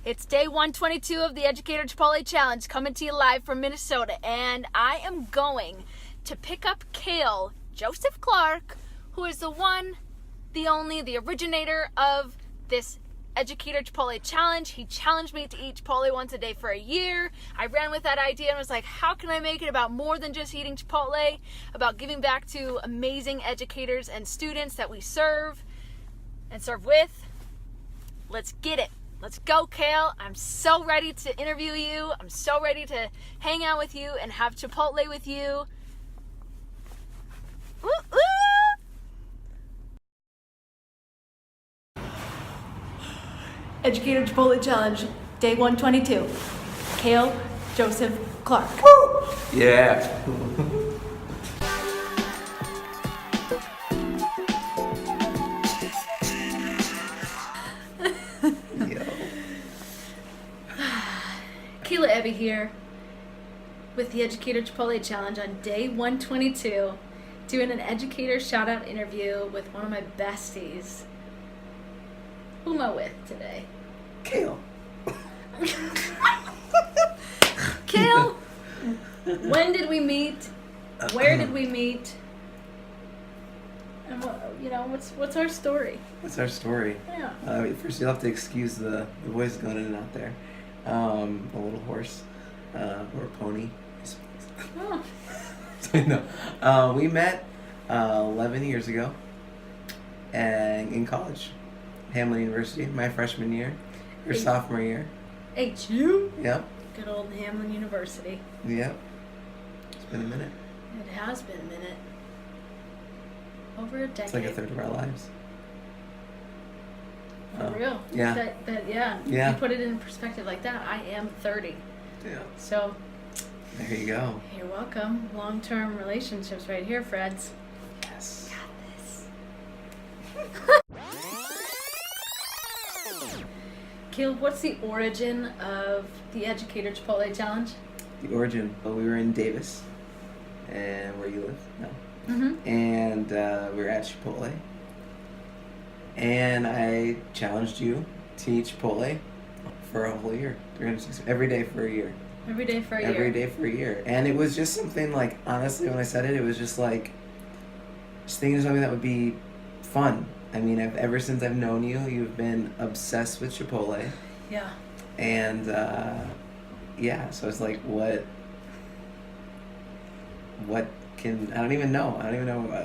It's day 122 of the Educator Chipotle Challenge, coming to you live from Minnesota, and I am going to pick up Kael, Joseph Clark, who is the one, the only, the originator of this Educator Chipotle Challenge. He challenged me to eat Chipotle once a day for a year. I ran with that idea and was like, how can I make it about more than just eating Chipotle, about giving back to amazing educators and students that we serve and serve with? Let's get it. Let's go, Kael. I'm so ready to interview you. I'm so ready to hang out with you and have Chipotle with you. Woo, woo. Educator Chipotle Challenge, day 122. Kael, Joseph Clark. Woo! Yeah. Keela Ebby here with the Educator Chipotle Challenge on day 122, doing an Educator Shout Out Interview with one of my besties. Who am I with today? Kael. Kael, when did we meet? Where did we meet? And what's our story? What's our story? Yeah. First, you'll have to excuse the voice going in and out there. A little horse, or a pony, I suppose. Oh. No. We met 11 years ago, and in college, Hamline University, my freshman year, your sophomore year. HU? Yep. Good old Hamline University. Yep. It's been a minute. It has been a minute. Over a decade. It's like a third of our lives. For real? Yeah. Yeah. Yeah. You put it in perspective like that. I am 30. Yeah. So. There you go. You're welcome. Long-term relationships right here, Freds. Yes. Got this. Kael, what's the origin of the Educator Chipotle Challenge? The origin. Well, we were in Davis, and where you live? No. Mm-hmm. And we were at Chipotle. And I challenged you to eat Chipotle for a whole year, 360 every day for a year. Every day for a year. Every day for a year. And it was just something like, honestly, when I said it, it was just like, just thinking of something that would be fun. I mean, ever since I've known you, you've been obsessed with Chipotle. Yeah. And, yeah, so it's like, what can, I don't even know, like,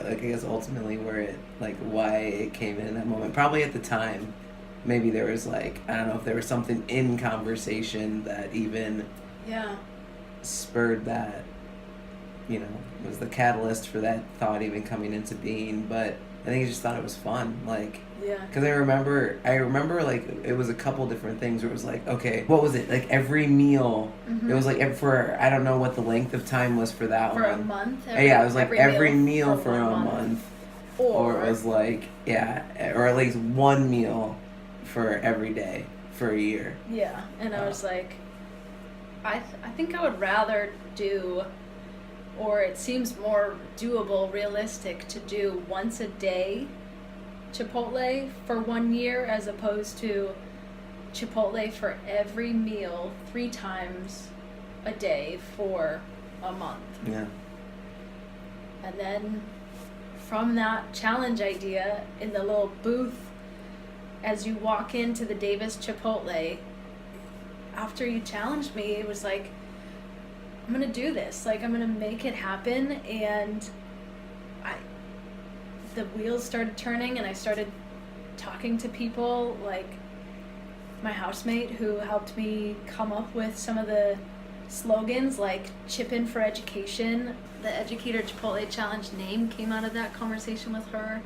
I guess ultimately where it, like, why it came in that moment. Probably at the time, maybe there was, like, I don't know if there was something in conversation that even spurred that, was the catalyst for that thought even coming into being. But I think I just thought it was fun, like, because I remember like it was a couple different things where it was like, okay, what was it, like every meal, it was like for, I don't know what the length of time was for that for one. A month? Yeah, it was like every meal for a month. Or it was like, or at least one meal for every day for a year. Yeah, and I was like, I think I would rather do, or it seems more doable, realistic to do once a day Chipotle for 1 year as opposed to Chipotle for every meal 3 times a day for a month. Yeah. And then from that challenge idea in the little booth as you walk into the Davis Chipotle, after you challenged me, it was like, I'm gonna do this. Like, I'm gonna make it happen. And the wheels started turning, and I started talking to people, like my housemate who helped me come up with some of the slogans, like Chip In for Education. The Educator Chipotle Challenge name came out of that conversation with her.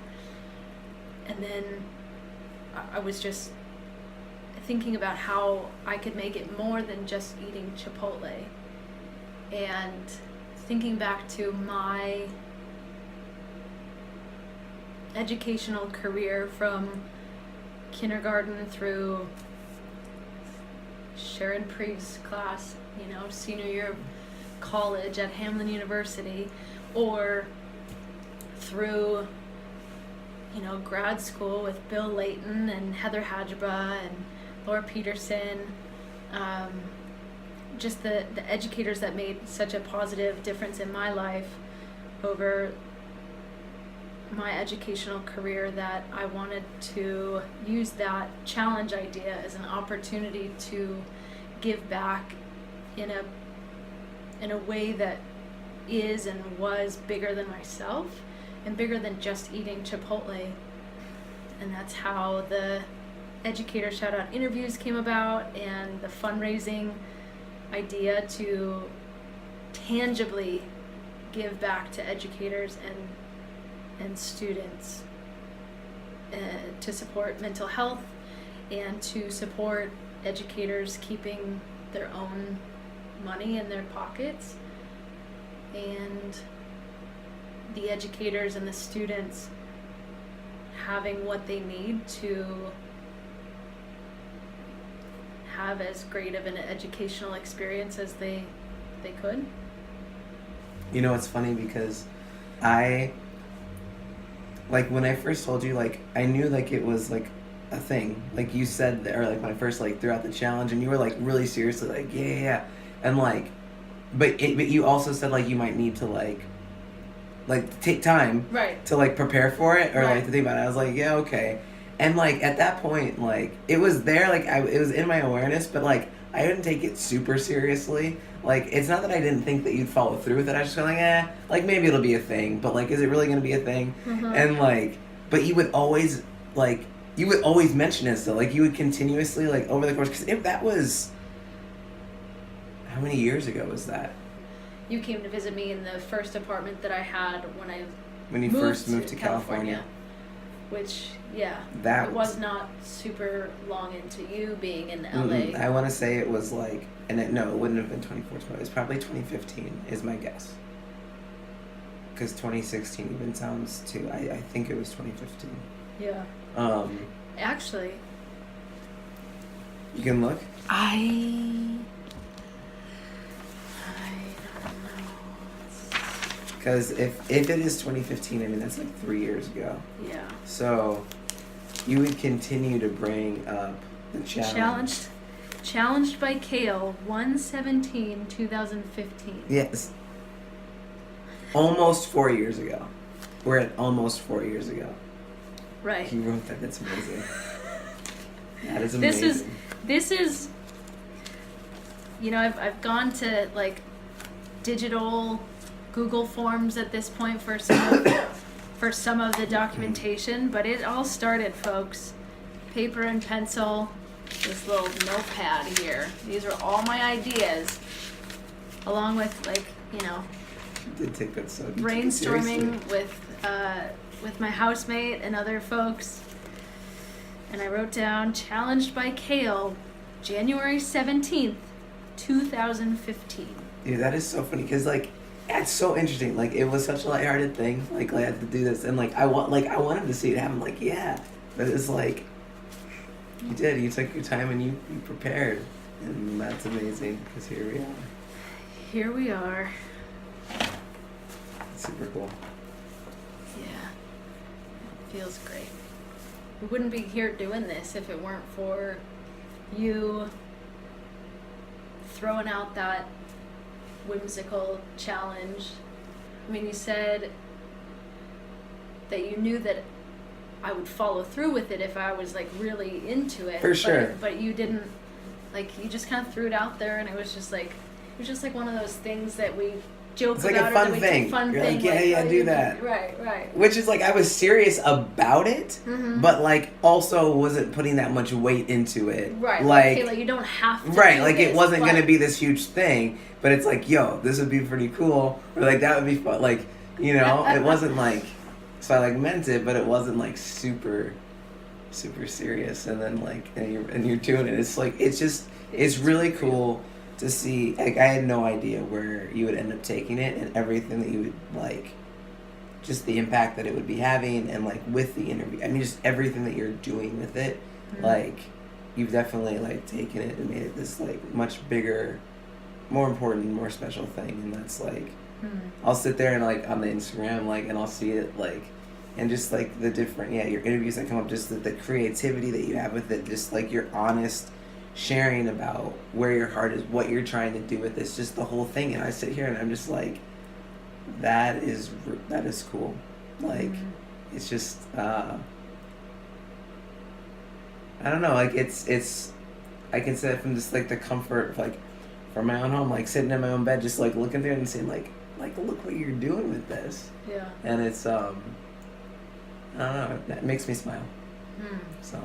And then I was just thinking about how I could make it more than just eating Chipotle. And thinking back to my educational career from kindergarten through Sharon Priest's class, senior year of college at Hamline University, or through grad school with Bill Layton and Heather Hadjaba and Laura Peterson, just the educators that made such a positive difference in my life over my educational career, that I wanted to use that challenge idea as an opportunity to give back in a way that is and was bigger than myself and bigger than just eating Chipotle. And that's how the Educator Shout Out Interviews came about, and the fundraising idea to tangibly give back to educators and students, to support mental health and to support educators keeping their own money in their pockets, and the educators and the students having what they need to have as great of an educational experience as they could. You know, it's funny because when I first told you, like, I knew, like, it was, like, a thing. Like, you said, or, like, when I first, like, threw out the challenge, and you were, like, really seriously, like, yeah. And, like, but you also said, like, you might need to, like, take time. Right. To, like, prepare for it, or, Right. like, to think about it. I was like, yeah, okay. And, like, at that point, like, it was there, like, it was in my awareness, but, like, I didn't take it super seriously. Like, it's not that I didn't think that you'd follow through with it. I was just kind of like, like, maybe it'll be a thing. But, like, is it really going to be a thing? Mm-hmm. And, like, but you would always mention it still. Like, you would continuously, like, over the course. Because that was, how many years ago was that? You came to visit me in the first apartment that I had when you first moved to California. Which, yeah, that it was not super long into you being in LA. I want to say it was like, no, it wouldn't have been 2014. It was probably 2015 is my guess. Because 2016 even sounds too. I think it was 2015. Yeah. Actually, you can look. I don't know. Because if it is 2015, I mean, that's like 3 years ago. Yeah. So you would continue to bring up the challenge. Challenged by Kael, 1/17/2015. Yes. Almost 4 years ago. We're at almost 4 years ago. Right. You wrote that. That's amazing. That is amazing. This is, you know, I've gone to, like, digital Google Forms at this point for some of the documentation, but it all started, folks. Paper and pencil, this little notepad here. These are all my ideas, along with, like, you know, You did take that so brainstorming with my housemate and other folks. And I wrote down, challenged by Kael, January 17th, 2015. Dude, that is so funny, because, like, that's so interesting. Like, it was such a lighthearted thing. Like, I had to do this, and, like, I wanted to see it happen. Like, yeah, but it's like, you did. You took your time and you prepared, and that's amazing. Because here we are. Here we are. Super cool. Yeah, it feels great. We wouldn't be here doing this if it weren't for you throwing out that whimsical challenge. I mean, you said that you knew that I would follow through with it if I was, like, really into it. For sure. But you didn't, like, you just kind of threw it out there, and it was just like one of those things that we joke It's like about. a fun or thing. You're like, yeah, do that. Right. Which is, like, I was serious about it, but, like, also wasn't putting that much weight into it. Right. Like, okay, like, you don't have to. right, do like, this, it wasn't but going to be this huge thing, but it's like, yo, this would be pretty cool, or, like, that would be fun, like, you know, it wasn't, like, so I, like, meant it, but it wasn't, like, super serious, and then, like, and you're doing it. It's, like, it's really cool to see. Like, I had no idea where you would end up taking it, and everything that you would, like, just the impact that it would be having, and, like, with the interview, I mean, just everything that you're doing with it, like, you've definitely, like, taken it and made it this, like, much bigger, more important, more special thing. And that's, like, I'll sit there and, like, on the Instagram, like, and I'll see it, like, and just like the different your interviews that come up, just the creativity that you have with it, just like your honest sharing about where your heart is, what you're trying to do with this, just the whole thing. And I sit here and I'm just like, that is cool. Like, it's just I don't know, like it's I can say it from just like the comfort of like from my own home, like sitting in my own bed, just like looking through it and saying like look what you're doing with this. Yeah. And it's I don't know, that makes me smile. So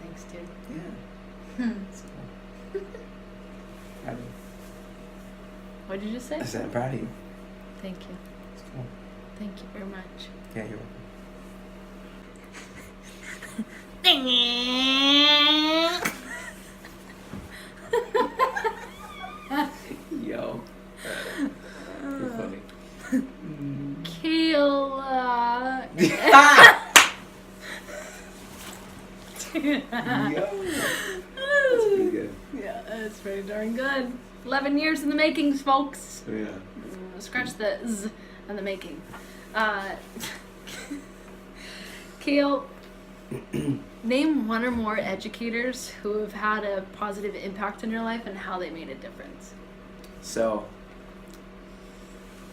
Thanks, dude. yeah. It's cool. Proud of you. What did you just say? I said I'm proud of you. Thank you. It's cool. Thank you very much. Yeah, you're welcome. Yo. You're funny. Kael. Yo. That's pretty good. Yeah, that's pretty darn good. 11 years in the making, folks. Yeah. Scratch the Z in the making. Kael, name one or more educators who have had a positive impact on your life and how they made a difference. So,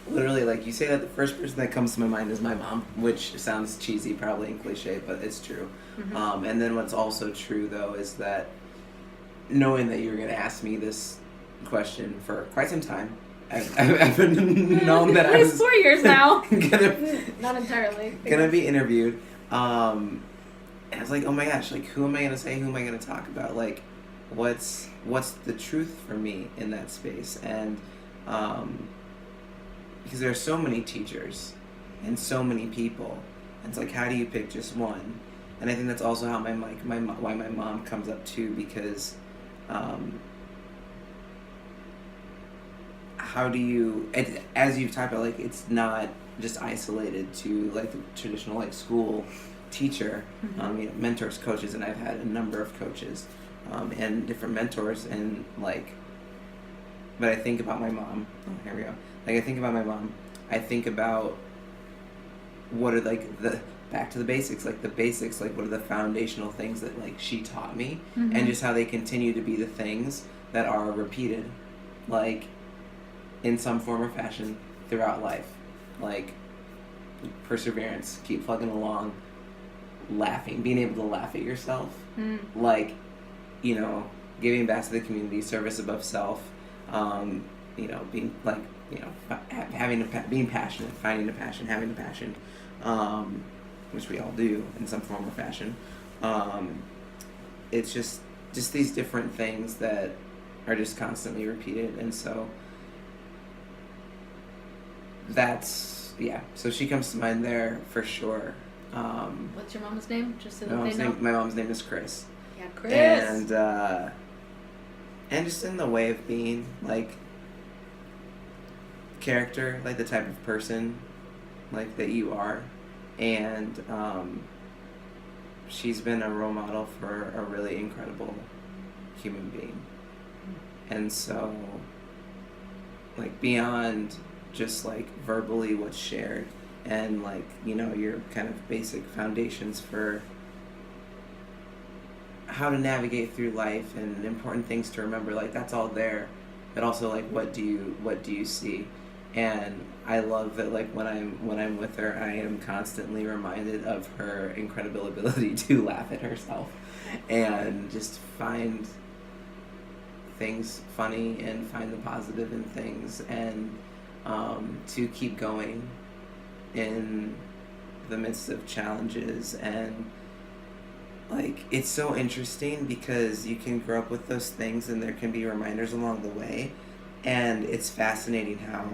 literally, like you say that, the first person that comes to my mind is my mom, which sounds cheesy probably and cliche, but it's true. And then what's also true, though, is that knowing that you're going to ask me this question for quite some time, I've been known that at least 4 years now. Not entirely. Gonna be interviewed. And I was like, oh my gosh, like who am I gonna say? Who am I gonna talk about? Like, what's the truth for me in that space? And because there are so many teachers and so many people, and it's like, how do you pick just one? And I think that's also how why my mom comes up too, because how do you, as you've talked about, like it's not just isolated to like the traditional like school teacher, mentors, coaches, and I've had a number of coaches and different mentors, and like, but I think about my mom. Oh, here we go. Like I think about my mom. I think about what are like the back to the basics, like what are the foundational things that like she taught me, and just how they continue to be the things that are repeated, like in some form or fashion throughout life, like perseverance, keep plugging along, laughing, being able to laugh at yourself, like, you know, giving back to the community, service above self, you know, being like, you know, being passionate, finding a passion, having a passion, which we all do in some form or fashion. It's just these different things that are just constantly repeated, and so that's, yeah, so she comes to mind there for sure. What's your mom's name? Just so that my they know. My mom's name is Chris. Yeah, Chris. And just in the way of being, like, character, like the type of person, like, that you are. And she's been a role model for a really incredible human being. And so, like, beyond just like verbally what's shared and like, you know, your kind of basic foundations for how to navigate through life and important things to remember, like that's all there, but also like what do you see? And I love that, like when I'm with her, I am constantly reminded of her incredible ability to laugh at herself and just find things funny and find the positive in things, and to keep going in the midst of challenges. And like it's so interesting because you can grow up with those things and there can be reminders along the way, and it's fascinating how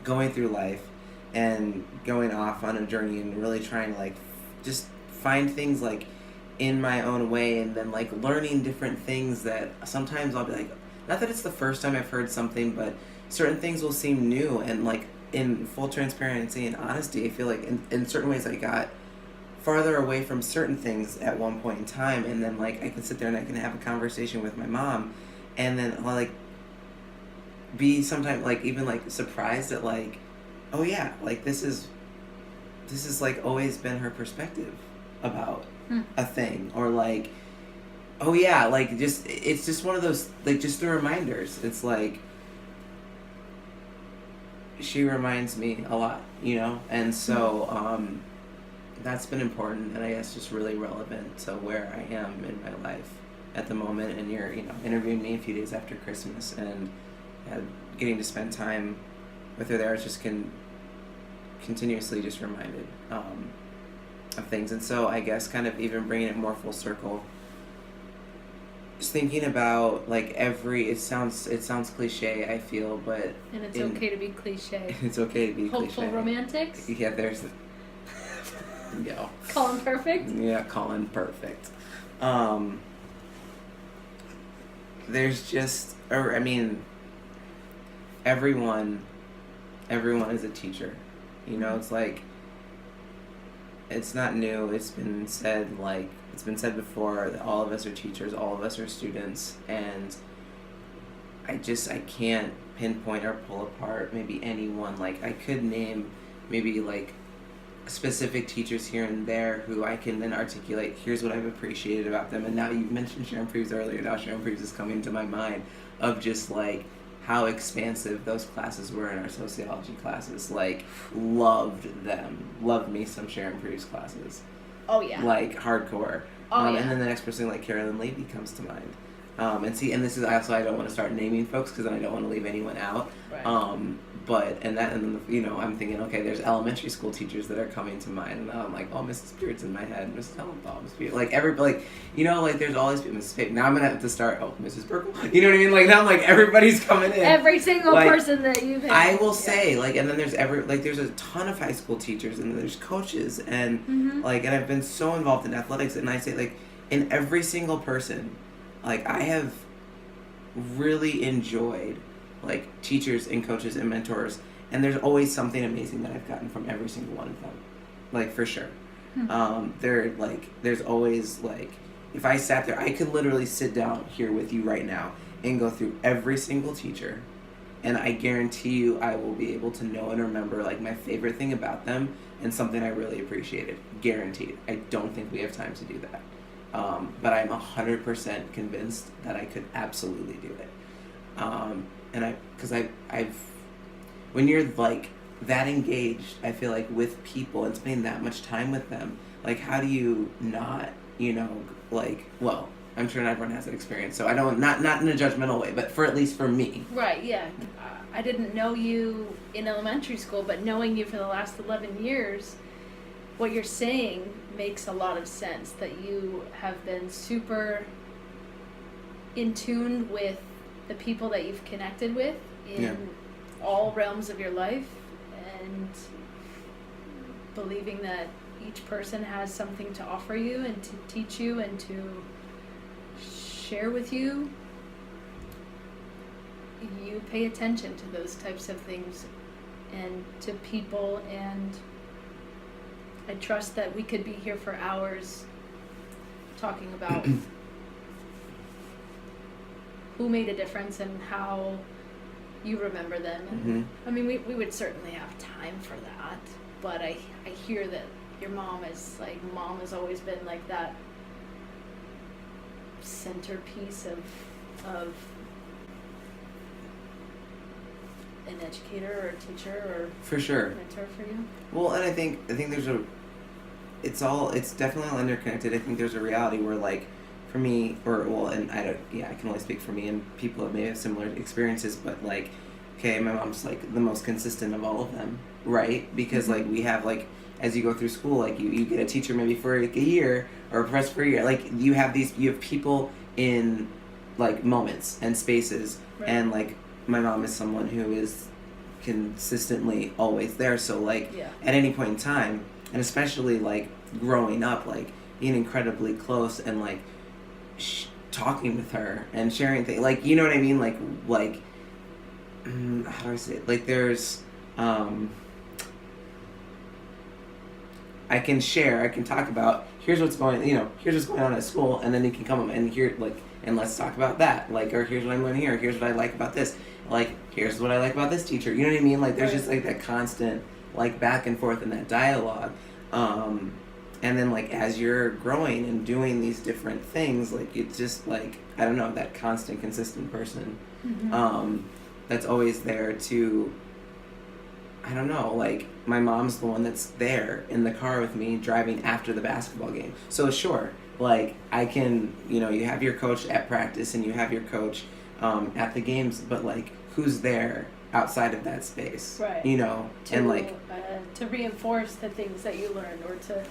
going through life and going off on a journey and really trying to like just find things like in my own way, and then like learning different things that sometimes I'll be like, not that it's the first time I've heard something, but certain things will seem new. And like in full transparency and honesty, I feel like in certain ways I got farther away from certain things at one point in time, and then like I can sit there and I can have a conversation with my mom, and then I'll like be sometimes like even like surprised at like, oh yeah, like this is this has like always been her perspective about Hmm. a thing, or like, oh yeah, like it's just one of those, like, just the reminders. It's like she reminds me a lot, and so that's been important, and I guess just really relevant to where I am in my life at the moment. And you're interviewing me a few days after Christmas, and getting to spend time with her there is just continuously just reminded of things. And so I guess kind of even bringing it more full circle, just thinking about like it sounds cliche, I feel, but And it's okay to be cliche. it's okay to be Hopeful cliche. romantics. Yeah, there's yeah. Callin perfect. Yeah, Callin perfect. There's just, or I mean, everyone is a teacher. It's like, it's not new. It's been said before that all of us are teachers, all of us are students, and I can't pinpoint or pull apart maybe anyone. Like, I could name maybe like specific teachers here and there who I can then articulate, here's what I've appreciated about them. And now you've mentioned Sharon Preves earlier, now Sharon Preves is coming to my mind, of just like how expansive those classes were in our sociology classes. Like, loved me some Sharon Preves classes. Oh yeah. Like, hardcore. Oh yeah. And then the next person, like Carolyn Levy, comes to mind. And this is also, I don't want to start naming folks because then I don't want to leave anyone out. Right. And then I'm thinking, okay, there's elementary school teachers that are coming to mind, and now I'm like, oh, Mrs. Beard's in my head, Mrs. Hellenthal, Mrs. Beard, like there's all these people, Mrs. Pate. Now I'm gonna have to start, Mrs. Burkle, you know what I mean? Like, now I'm like, everybody's coming in. Every single like, person that you've had. I will say, like, and then there's there's a ton of high school teachers, and then there's coaches, and Mm-hmm. like, and I've been so involved in athletics, and I say, like, in every single person, like, I have really enjoyed like teachers and coaches and mentors, and there's always something amazing that I've gotten from every single one of them, like, for sure. There's always, like, if I sat there, I could literally sit down here with you right now and go through every single teacher, and I guarantee you I will be able to know and remember like my favorite thing about them and something I really appreciated, guaranteed. I don't think we have time to do that, but I'm 100% convinced that I could absolutely do it. Because I've, when you're like that engaged, I feel like, with people and spending that much time with them, like, how do you not, well, I'm sure not everyone has that experience, so I don't, not in a judgmental way, but at least for me. Right, yeah. I didn't know you in elementary school, but knowing you for the last 11 years, what you're saying makes a lot of sense, that you have been super in tune with the people that you've connected with in all realms of your life, and believing that each person has something to offer you and to teach you and to share with you. You pay attention to those types of things and to people, and I trust that we could be here for hours talking about who made a difference and how you remember them. Mm-hmm. I mean, we would certainly have time for that, but I hear that your mom has always been like that centerpiece of an educator or a teacher or for sure mentor for you. Well, and I think there's it's definitely all interconnected. I think there's a reality where, like, for me, and I can only speak for me, and people may have similar experiences, but like, okay, my mom's like the most consistent of all of them, right? Because Mm-hmm. like we have, like, as you go through school, like you get a teacher maybe for like a year or a professor for a year, like you have people in like moments and spaces, Right. and like my mom is someone who is consistently always there, so like at any point in time, and especially like growing up, like being incredibly close and like talking with her and sharing things, like, you know what I mean, like how do I say it, like there's I can talk about here's what's going on at school, and then you can come and hear, like, and let's talk about that, like, or here's what I'm learning here, here's what I like about this, like, here's what I like about this teacher, you know what I mean, like there's Right. just like that constant like back and forth in that dialogue. And then like as you're growing and doing these different things, like it's just like, I don't know, that constant, consistent person that's always there to, I don't know, like my mom's the one that's there in the car with me driving after the basketball game. So sure, like I can, you know, you have your coach at practice and you have your coach at the games, but like who's there outside of that space? Right. You know, and like to reinforce the things that you learned, or to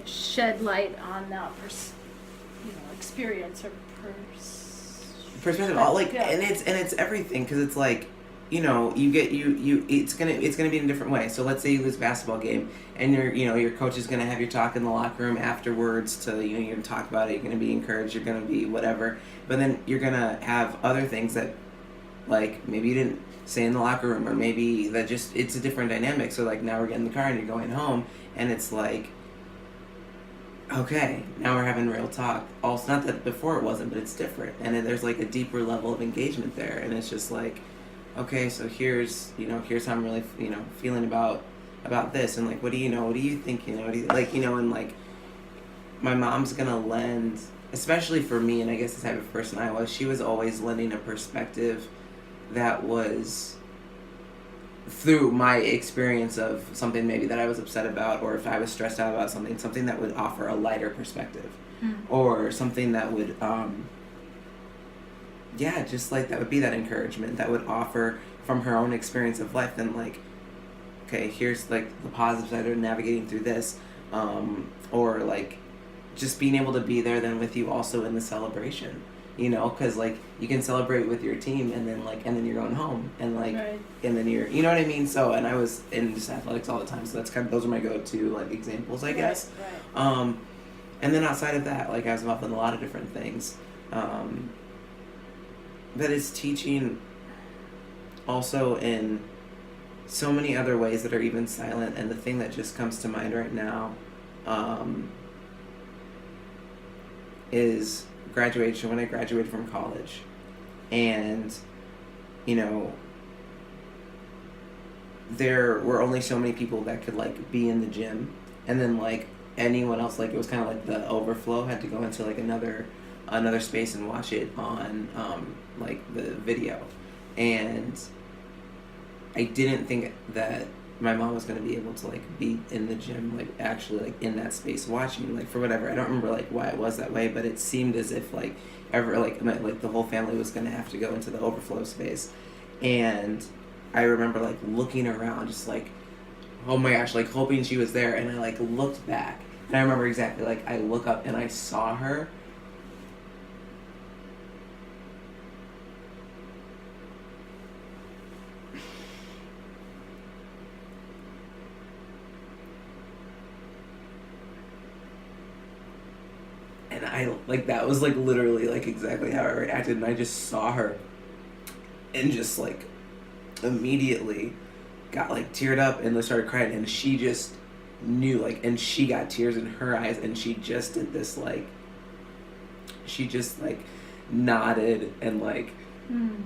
shed light on that experience or perspective, all like, yeah. and it's everything, because it's like, you know, you get it's gonna be in a different way. So let's say you lose a basketball game, and your coach is gonna have you talk in the locker room afterwards to, you know, you're gonna talk about it, you're gonna be encouraged, you're gonna be whatever, but then you're gonna have other things that, like, maybe you didn't say in the locker room, or maybe that just, it's a different dynamic. So like now we're getting in the car and you're going home, and it's like, okay, now we're having real talk. Also, not that before it wasn't, but it's different, and then there's like a deeper level of engagement there, and it's just like, okay, so here's how I'm really, you know, feeling about this, and like, what do you think, you know, and like, my mom's gonna lend, especially for me, and I guess the type of person I was, she was always lending a perspective that was through my experience of something maybe that I was upset about, or if I was stressed out about something that would offer a lighter perspective, or something that would, just like, that would be that encouragement that would offer from her own experience of life. Then like, okay, here's like the positive side of navigating through this, or like just being able to be there then with you also in the celebration. You know, because like you can celebrate with your team, and then you're going home, and like, right. and then you're, you know what I mean. So, and I was in just athletics all the time, so that's kind of, those are my go-to like examples, I guess. Right. And then outside of that, like I was involved in a lot of different things. That is teaching, also in so many other ways that are even silent. And the thing that just comes to mind right now, is graduation, when I graduated from college, and you know, there were only so many people that could like be in the gym, and then like anyone else, like it was kind of like the overflow had to go into like another space and watch it on like the video. And I didn't think that my mom was going to be able to like be in the gym, like actually like in that space watching, like for whatever, I don't remember like why it was that way, but it seemed as if like the whole family was going to have to go into the overflow space. And I remember like looking around, just like, oh my gosh, like hoping she was there. And I like looked back, and I remember exactly, like I look up and I saw her. And I, like, that was, like, literally, like, exactly how I reacted. And I just saw her and just, like, immediately got, like, teared up and started crying. And she just knew, like, and she got tears in her eyes. And she just did this, like, she just, like, nodded and, like,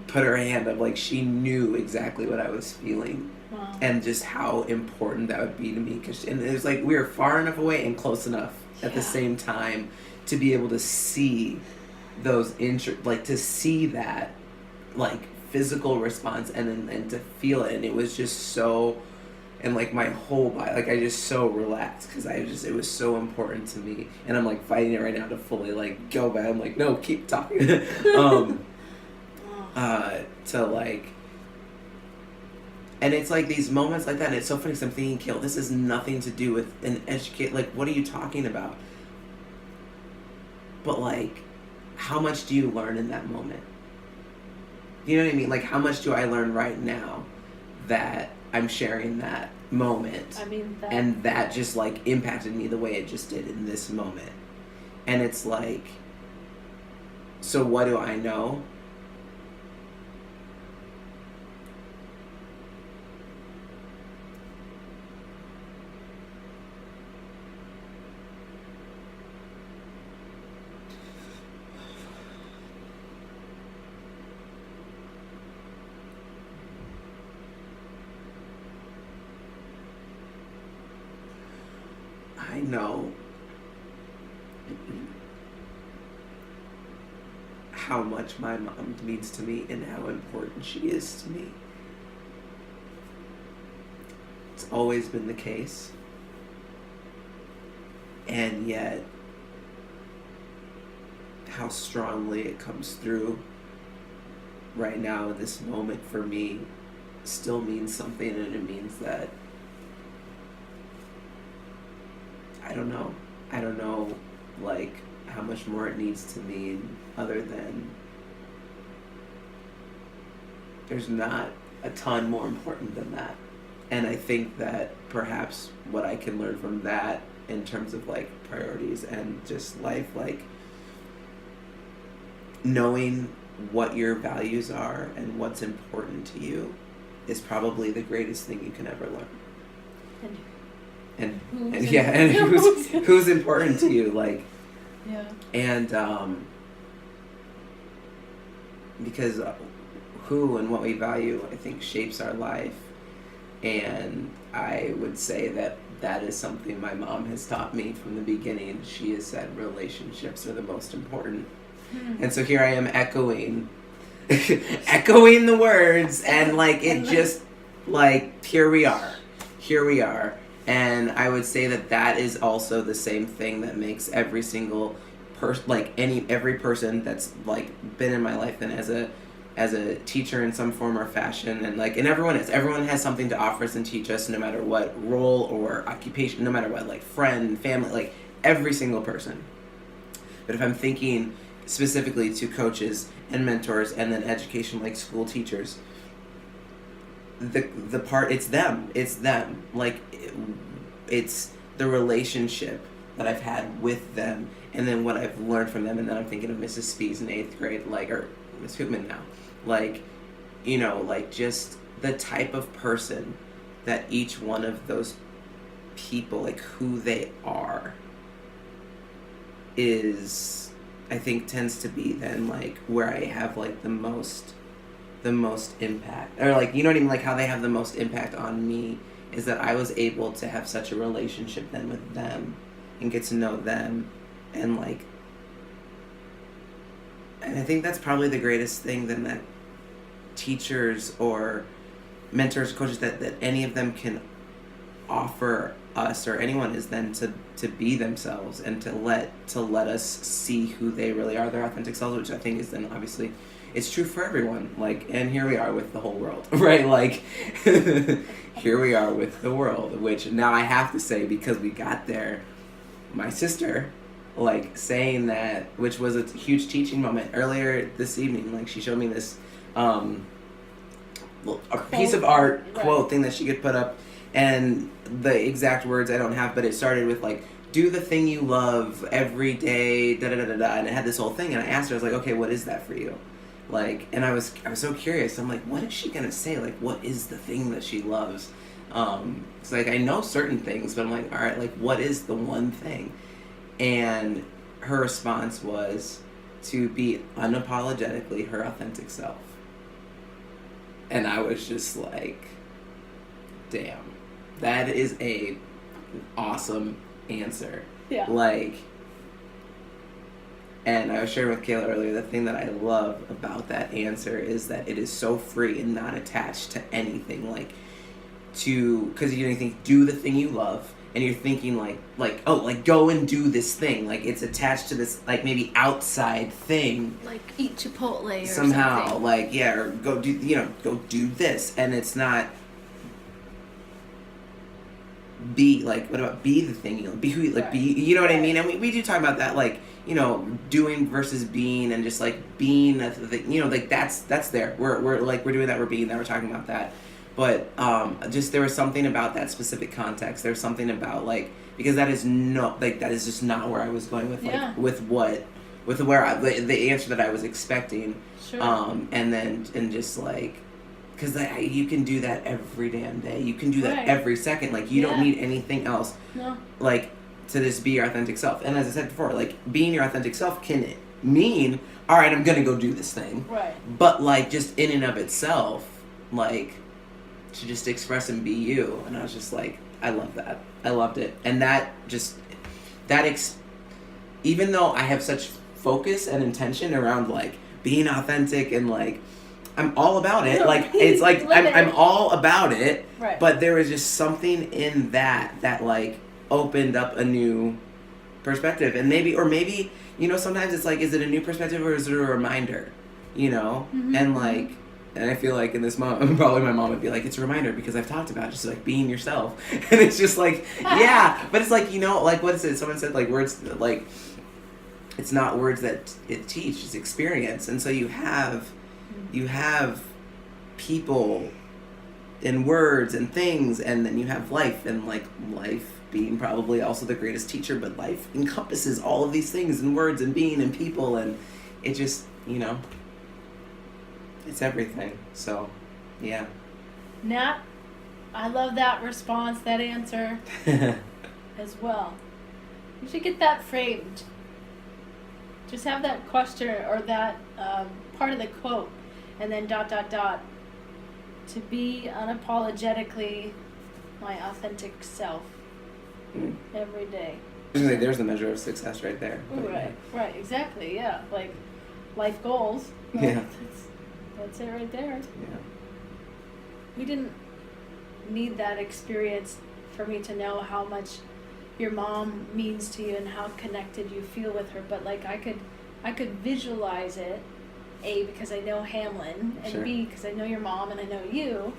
put her hand up. Like, she knew exactly what I was feeling. Wow. And just how important that would be to me. And it was, like, we were far enough away and close enough at the same time to be able to see those to see that like physical response, and to feel it. And it was just so, and like my whole body, like I just so relaxed, because it was so important to me. And I'm like fighting it right now to fully like go back. I'm like, no, keep talking. To like, and it's like these moments like that, and it's so funny because I'm thinking, Kael, this has nothing to do with an educate, like what are you talking about? But like, how much do you learn in that moment? You know what I mean? Like, how much do I learn right now that I'm sharing that moment? I mean, and that just like impacted me the way it just did in this moment. And it's like, so what do I know? know how much my mom means to me and how important she is to me. It's always been the case. And yet, how strongly it comes through right now in this moment for me still means something, and it means that I don't know like how much more it needs to mean, other than there's not a ton more important than that. And I think that perhaps what I can learn from that in terms of like priorities and just life, like knowing what your values are and what's important to you is probably the greatest thing you can ever learn. And who's important to you, like, yeah. And because who and what we value, I think, shapes our life. And I would say that that is something my mom has taught me from the beginning. She has said relationships are the most important. And so here I am echoing the words, and like it just like here we are. And I would say that that is also the same thing that makes every single person, like every person that's like been in my life and as a teacher in some form or fashion, and like, and everyone has something to offer us and teach us, no matter what role or occupation, no matter what, like friend, family, like every single person. But if I'm thinking specifically to coaches and mentors and then education, like school teachers, the part, it's them, like it's the relationship that I've had with them, and then what I've learned from them. And then I'm thinking of Mrs. Spies in 8th grade, like, or Miss Hoopman now, like, you know, like just the type of person that each one of those people, like who they are, is, I think, tends to be then like where I have like the most impact, or like, you know what I mean, like how they have the most impact on me, is that I was able to have such a relationship then with them and get to know them, and like, and I think that's probably the greatest thing then that teachers or mentors, coaches, that any of them can offer us, or anyone, is then to be themselves and to let us see who they really are, their authentic selves, which I think is then obviously it's true for everyone. Like, and here we are with the whole world, right? Like, here we are with the world, which now I have to say, because we got there, my sister, like, saying that, which was a huge teaching moment earlier this evening. Like, she showed me this a piece of art quote thing that she could put up, and the exact words I don't have, but it started with like, do the thing you love every day, da da da da da, and it had this whole thing. And I asked her, I was like, okay, what is that for you? Like, and I was so curious. I'm like, what is she gonna say? Like, what is the thing that she loves? It's like, I know certain things, but I'm like, all right, like, what is the one thing? And her response was to be unapologetically her authentic self. And I was just like, damn, that is a awesome answer. Yeah. Like, and I was sharing with Kayla earlier, the thing that I love about that answer is that it is so free and not attached to anything. Like, because you think, do the thing you love, and you're thinking like, oh, like, go and do this thing. Like, it's attached to this, like, maybe outside thing. Like, eat Chipotle or somehow, something. like, yeah, or go do this. And it's not, be, like, what about be the thing you know, be who you, like, Right. be, you know what I mean? And we do talk about that, like, you know, doing versus being, and just like being a thing, you know, like that's there. We're doing that, we're being that, we're talking about that. But just there was something about that specific context. There's something about, like, because that is just not where I was going with, like, Yeah. with the answer that I was expecting. Sure. And just like, because you can do that every damn day. You can do that Right. every second. Like, you don't Yeah. need anything else. No. Like, to just be your authentic self. And as I said before, like, being your authentic self can mean, all right, I'm gonna go do this thing. Right. But, like, just in and of itself, like, to just express and be you. And I was just like, I love that. I loved it. And that just, even though I have such focus and intention around like being authentic and like I'm all about it, like it's like I'm all about it, Right. but there was just something in that like opened up a new perspective. And maybe you know, sometimes it's like, is it a new perspective or is it a reminder, you know? Mm-hmm. And like, and I feel like in this moment, probably my mom would be like, it's a reminder because I've talked about just like being yourself. And it's just like, yeah, but it's like, you know, like what is it? Someone said like words, like, it's not words that it teach, it's experience. And so you have people and words and things, and then you have life, and like life being probably also the greatest teacher, but life encompasses all of these things and words and being and people, and it just, you know, it's everything. So, yeah. Nat, I love that response, that answer as well. You should get that framed. Just have that question or that part of the quote, and then ... to be unapologetically my authentic self every day. There's the measure of success right there. Right, exactly, yeah. Like life goals. Like, Yeah. That's it right there. Yeah. We didn't need that experience for me to know how much your mom means to you and how connected you feel with her, but like I could visualize it, A, because I know Hamlin, and Sure. B, because I know your mom and I know you.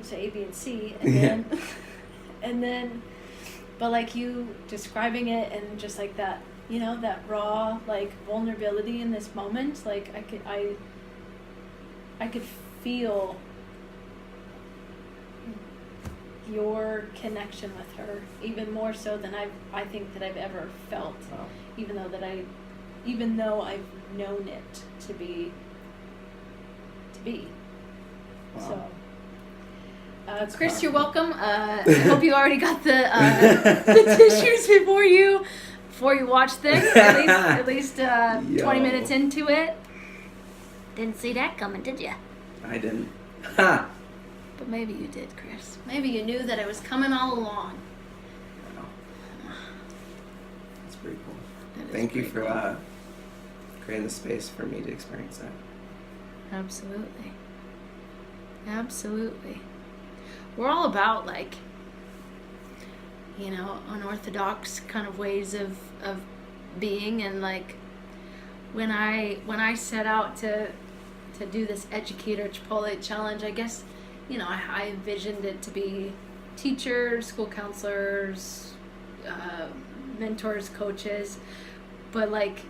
So A, B, and C, and then but like you describing it and just like that, you know, that raw like vulnerability in this moment, like I could feel your connection with her even more so than I think that I've ever felt. Wow. Even though I've known it to be. Wow. So, Chris, you're welcome. I hope you already got the tissues before you watch this. At least 20 minutes into it. Didn't see that coming, did you? I didn't. Ha! But maybe you did, Chris. Maybe you knew that it was coming all along. Wow. That's pretty cool. That is Thank you pretty for cool. creating the space for me to experience that. Absolutely. We're all about like, you know, unorthodox kind of ways of being, and like when I set out to do this Educator Chipotle challenge, I guess, you know, I envisioned it to be teachers, school counselors, mentors, coaches, but like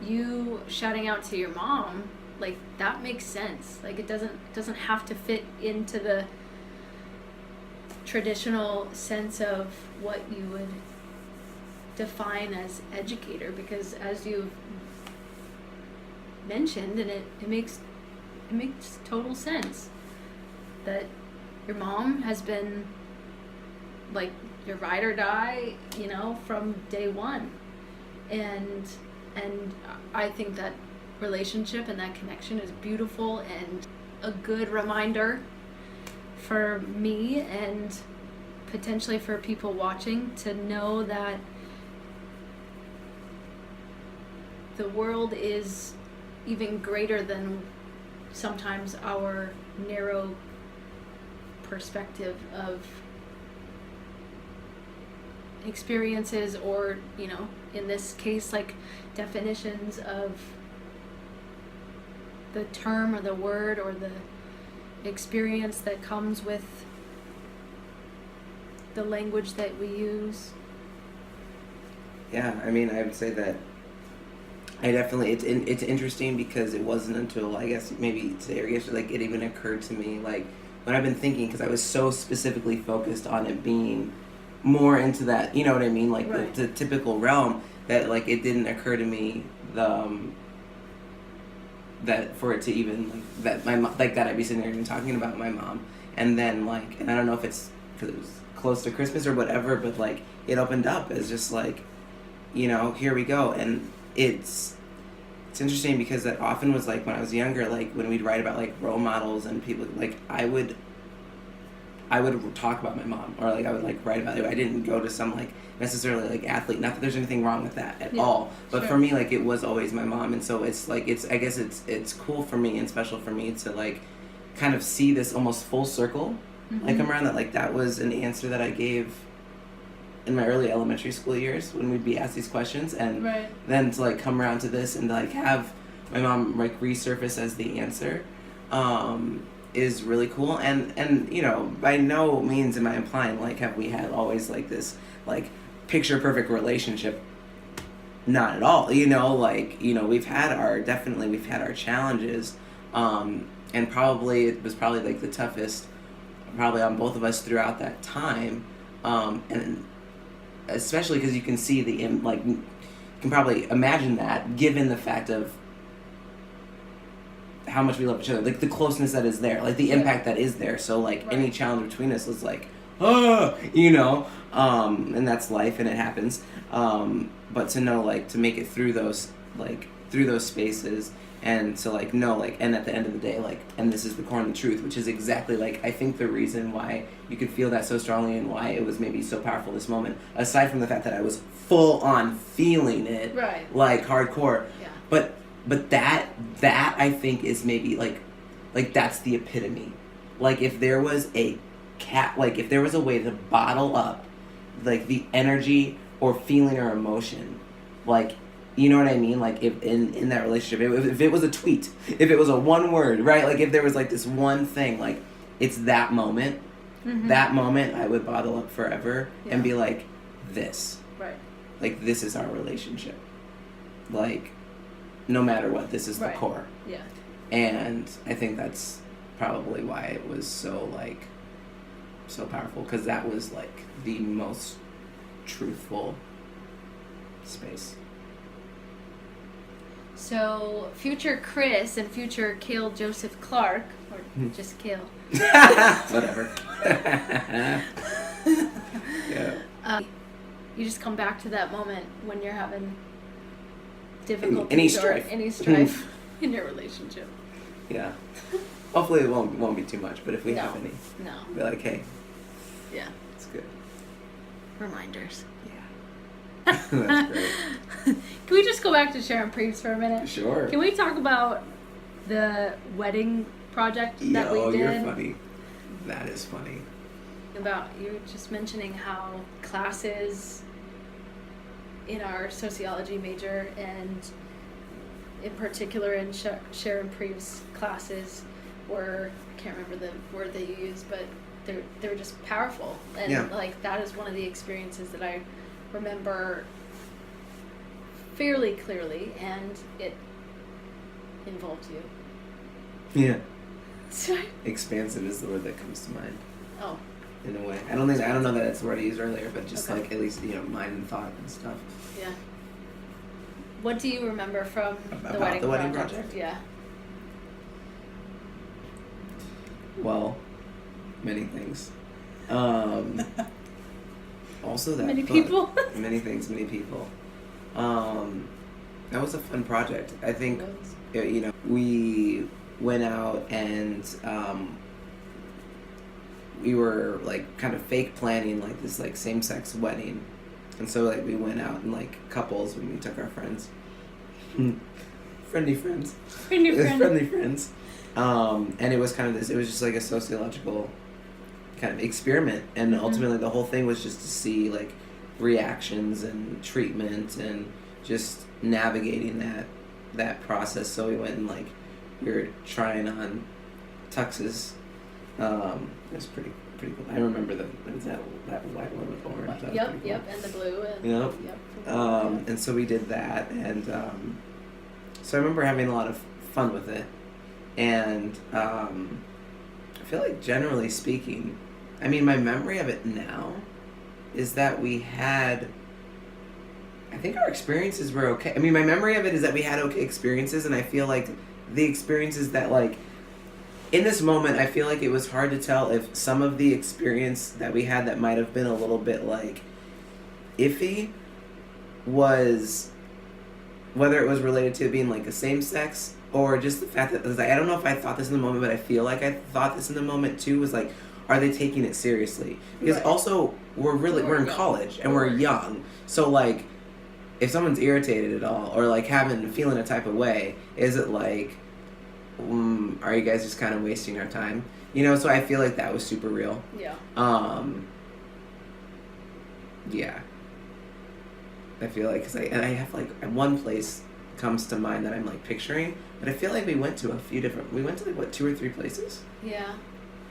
you shouting out to your mom, like that makes sense. Like it doesn't have to fit into the traditional sense of what you would define as educator, because as you've mentioned, and it makes total sense that your mom has been like your ride or die, you know, from day one, and I think that relationship and that connection is beautiful and a good reminder for me and potentially for people watching to know that the world is even greater than sometimes our narrow perspective of experiences, or, you know, in this case, like definitions of the term or the word or the experience that comes with the language that we use. Yeah, I mean, I would say that I definitely, it's interesting because it wasn't until, I guess, maybe today or yesterday, like, it even occurred to me, like, when I've been thinking, because I was so specifically focused on it being more into that, you know what I mean, like, Right. the typical realm, that, like, it didn't occur to me, that for it to even, like, that my mom, like, that I'd be sitting there and talking about my mom, and then, like, and I don't know if it's because it was close to Christmas or whatever, but, like, it opened up as just, like, you know, here we go. And it's interesting because that often was, like, when I was younger, like, when we'd write about, like, role models and people, like, I would I would talk about my mom, or like I would like write about it. I didn't go to some like necessarily like athlete. Not that there's anything wrong with that at all, but for me, like it was always my mom, and so it's like I guess it's cool for me and special for me to like kind of see this almost full circle, like come around that like that was an answer that I gave in my early elementary school years when we'd be asked these questions, and then to like come around to this and like have my mom like resurface as the answer is really cool. And you know, by no means am I implying like have we had always like this like picture perfect relationship. Not at all. You know, like, you know, we've had our challenges, and probably it was probably like the toughest probably on both of us throughout that time, and especially because you can see you can probably imagine that given the fact of how much we love each other, like the closeness that is there, like the impact that is there. So like any challenge between us was like, you know, and that's life and it happens. But to know, like, to make it through those spaces, and to like know, like, and at the end of the day, like, and this is the core and the truth, which is exactly like I think the reason why you could feel that so strongly and why it was maybe so powerful this moment, aside from the fact that I was full on feeling it, like hardcore. But that I think is maybe like that's the epitome. Like if there was a if there was a way to bottle up like the energy or feeling or emotion, like, you know what I mean? Like if in that relationship, if it was a tweet, if it was a one word, right? Like if there was like this one thing, like it's that moment, that moment I would bottle up forever and be like, this, like this is our relationship. Like, no matter what, this is the core. Yeah. And I think that's probably why it was so powerful, because that was like the most truthful space. So future Chris and future Kael Joseph Clark, or just Kael. Whatever. Yeah. You just come back to that moment when you're having difficulties any strife in your relationship. Yeah. Hopefully it won't be too much, but if we have any, be like, hey. Yeah. It's good. Reminders. Yeah. That's great. Can we just go back to Sharon Preeves for a minute? Sure. Can we talk about the wedding project that we did? Oh, you're funny. That is funny. About, you were just mentioning how classes in our sociology major, and in particular in Sharon Preeves' classes, were, I can't remember the word that you used, but they were just powerful. And like that is one of the experiences that I remember fairly clearly, and it involved you. Yeah. Sorry? Expansive is the word that comes to mind. Oh. In a way. I don't know that that's the word I used earlier, but just like at least, you know, mind and thought and stuff. Yeah. What do you remember from the wedding project? Yeah. Well, many things. Also that many people. Many things, many people. That was a fun project. I think, you know, we went out and we were like kind of fake planning like this like same-sex wedding, and so like we went out in like couples when we took our friends. Friendly friends. And it was kind of this, it was just like a sociological kind of experiment, and ultimately the whole thing was just to see like reactions and treatment and just navigating that process. So we went and like we were trying on tuxes. It was pretty cool. I remember that white one with orange. Yep, and the blue. And, yep. And so we did that, and so I remember having a lot of fun with it, and I feel like generally speaking, I mean, my memory of it now is that we had, I think our experiences were okay. I mean, my memory of it is that we had okay experiences, and I feel like the experiences that like, in this moment, I feel like it was hard to tell if some of the experience that we had that might have been a little bit like iffy was whether it was related to being like a same sex, or just the fact that I don't know if I thought this in the moment, but I feel like I thought this in the moment too, was like, are they taking it seriously? Because Right. also we're in college and we're young, so like if someone's irritated at all or like feeling a type of way, is it like, are you guys just kind of wasting our time? You know, so I feel like that was super real. Yeah. Yeah. I feel like, and I have like one place comes to mind that I'm like picturing, but I feel like we went to like 2 or 3 places? Yeah.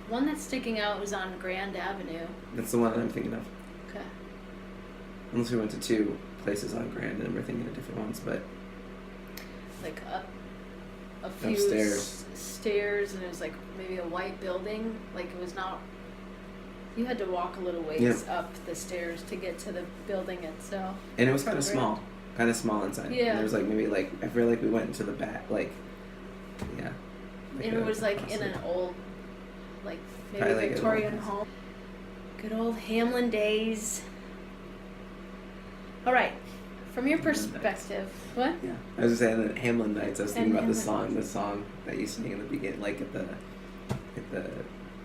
One that's sticking out was on Grand Avenue. That's the one that I'm thinking of. Okay. Unless we went to 2 places on Grand and we're thinking of different ones, but Like a few Upstairs. stairs, and it was like maybe a white building. Like it was not. You had to walk a little ways Yeah. up the stairs to get to the building itself. and it was kind of Grand. small inside. Yeah. And there was like maybe like I feel like we went into the back, like, yeah. And it was like in an old, like maybe Probably like an Victorian old house. home. Good old Hamlin days. All right, from your Hamlin perspective, what? Yeah, I was just saying that Hamlin Nights. I was thinking And about Hamlin the song that you sing in the beginning, like at the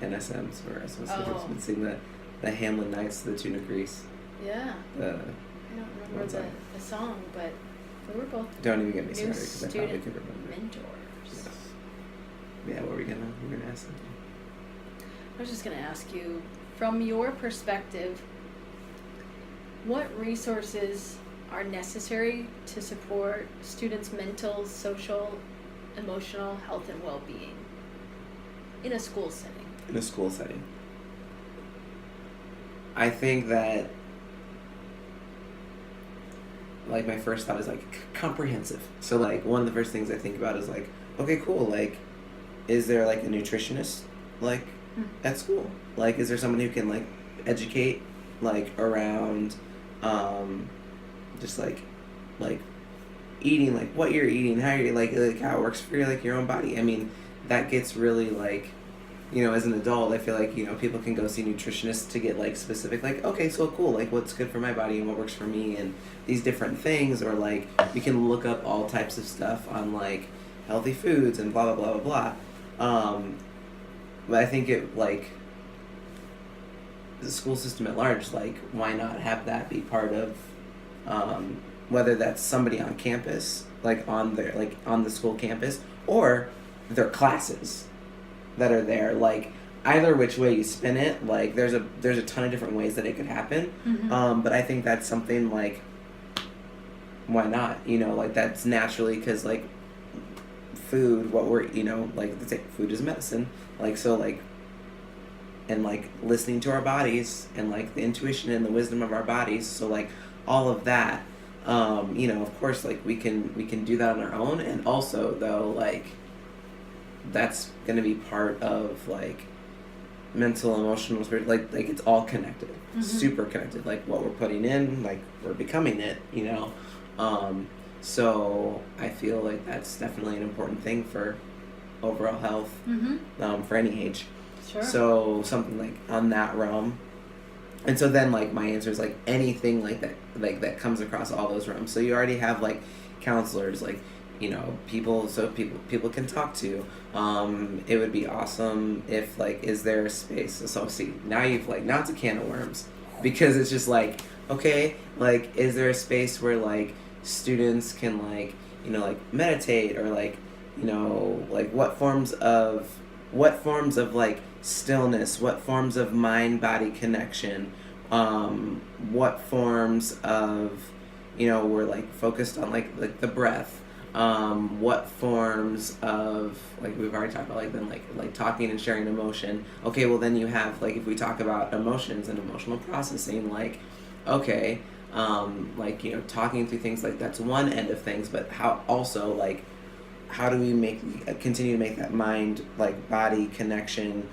NSMs, where I was supposed Oh. to sing the Hamlin Nights, the tune of Grease. Yeah, The I don't remember What song? the song, but we were both don't even get me new started because I probably student could remember. mentors. Yeah, what were we gonna ask something? I was just going to ask you, from your perspective, what resources are necessary to support students' mental, social, emotional health and well-being in a school setting? In a school setting, I think that, like, my first thought is like comprehensive. So like one of the first things I think about is like, okay, cool, like, is there like a nutritionist like at school? Like, is there someone who can like educate like around just like eating, like what you're eating, how you're like how it works for your own body? I mean, that gets really like, you know, as an adult, I feel like, you know, people can go see nutritionists to get like specific, like, okay, so cool, like what's good for my body and what works for me and these different things, or like you can look up all types of stuff on like healthy foods and blah blah blah blah blah. But I think it like the school system at large, like why not have that be part of whether that's somebody on campus, like on the school campus, or their classes that are there, like either which way you spin it, like there's a ton of different ways that it could happen. But I think that's something like, why not, you know, like that's naturally, because like food, what we're, you know, like they say food is medicine, like so like, and like listening to our bodies and like the intuition and the wisdom of our bodies, so like all of that, you know, of course like we can do that on our own, and also though like that's gonna be part of like mental, emotional, spirit, like it's all connected, super connected, like what we're putting in, like we're becoming it, you know. So I feel like that's definitely an important thing for overall health, for any age. Sure. So something like on that realm. And so then like my answer is like anything like that comes across all those realms. So you already have like counselors, like, you know, people can talk to. It would be awesome if like, is there a space? So see, now it's a can of worms, because it's just like, okay, like is there a space where like students can like, you know, like meditate, or like, you know, like what forms of like stillness, what forms of mind-body connection, what forms of, you know, we're like focused on like the breath, what forms of, like we've already talked about, like then like talking and sharing emotion. Okay, well then you have like, if we talk about emotions and emotional processing, like okay, like, you know, talking through things, like that's one end of things, but how also like how do we continue to make that mind like body connection?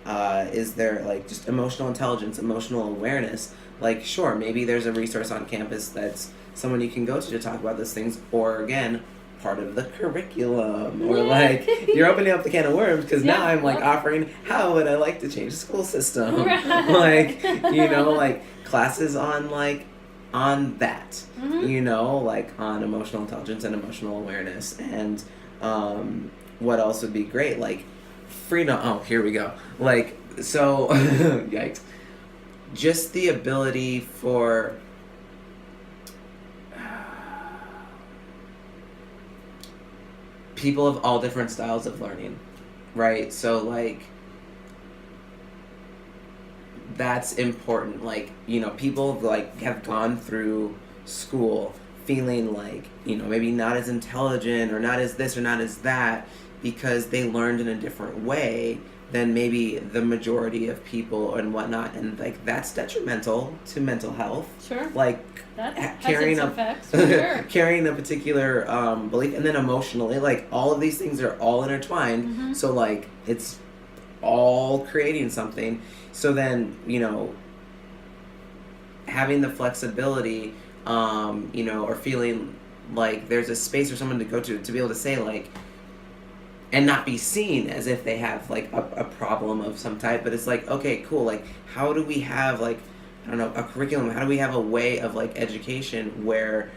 Is there like just emotional intelligence, emotional awareness? Like sure, maybe there's a resource on campus that's someone you can go to talk about those things, or again, part of the curriculum, or like you're opening up the can of worms, because now I'm like offering how would I like to change the school system, like, you know, like classes on like on that, you know, like on emotional intelligence and emotional awareness. And what else would be great, like freedom, oh here we go, like So, yikes. Just the ability for people of all different styles of learning, right? So, like, that's important. Like, you know, people, like, have gone through school feeling like, you know, maybe not as intelligent or not as this or not as that because they learned in a different way than maybe the majority of people and whatnot, and like that's detrimental to mental health. Sure. Like that has carrying its effects, for sure. carrying a particular belief, and then emotionally, like all of these things are all intertwined. Mm-hmm. So like it's all creating something. So then, you know, having the flexibility, you know, or feeling like there's a space for someone to go to be able to say like, and not be seen as if they have like a problem of some type, but it's like, okay, cool, like how do we have like, I don't know, a curriculum, how do we have a way of like education where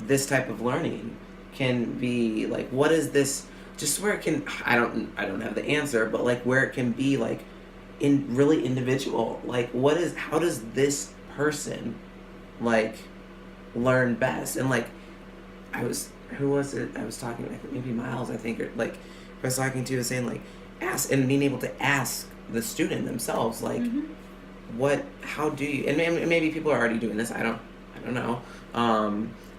this type of learning can be like, what is this, just where it can, I don't have the answer, but like where it can be like in really individual, like how does this person like learn best? And like who was it I was talking, I think maybe Miles, I think, or like I was talking to, was saying like ask, and being able to ask the student themselves like, how do you, and maybe people are already doing this, I don't know,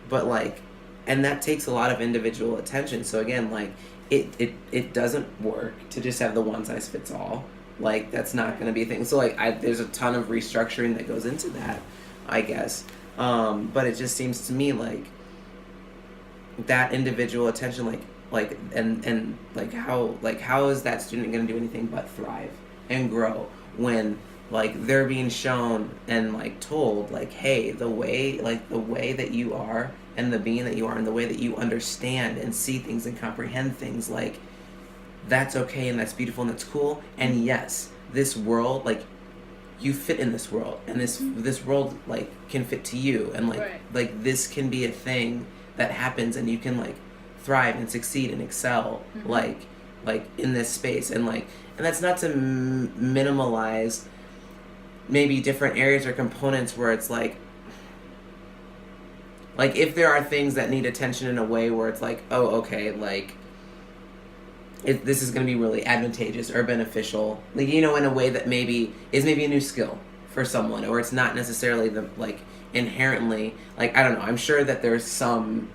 but like, and that takes a lot of individual attention. So again, like it doesn't work to just have the one size fits all, like that's not going to be a thing. So like there's a ton of restructuring that goes into that, I guess, but it just seems to me like that individual attention, like and like how is that student going to do anything but thrive and grow when like they're being shown and like told like, hey, the way that you are and the being that you are and the way that you understand and see things and comprehend things, like that's okay and that's beautiful and that's cool, and yes, this world, like you fit in this world, and this world like can fit to you, and like right. like this can be a thing that happens, and you can like thrive and succeed and excel like in this space, and that's not to minimalize maybe different areas or components where it's like if there are things that need attention in a way where it's like, oh, okay, like this is going to be really advantageous or beneficial, like, you know, in a way that maybe is maybe a new skill for someone, or it's not necessarily the like inherently, like, I don't know, I'm sure that there's something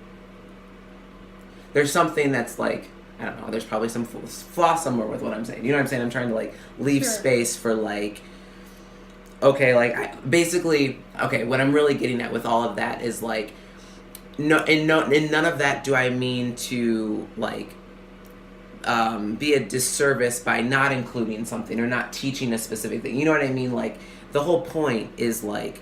that's like, I don't know, there's probably some flaw somewhere with what I'm saying, you know what I'm saying? I'm trying to like leave space for like, okay, like basically, okay, what I'm really getting at with all of that is like, in none of that do I mean to like be a disservice by not including something or not teaching a specific thing, you know what I mean? Like the whole point is like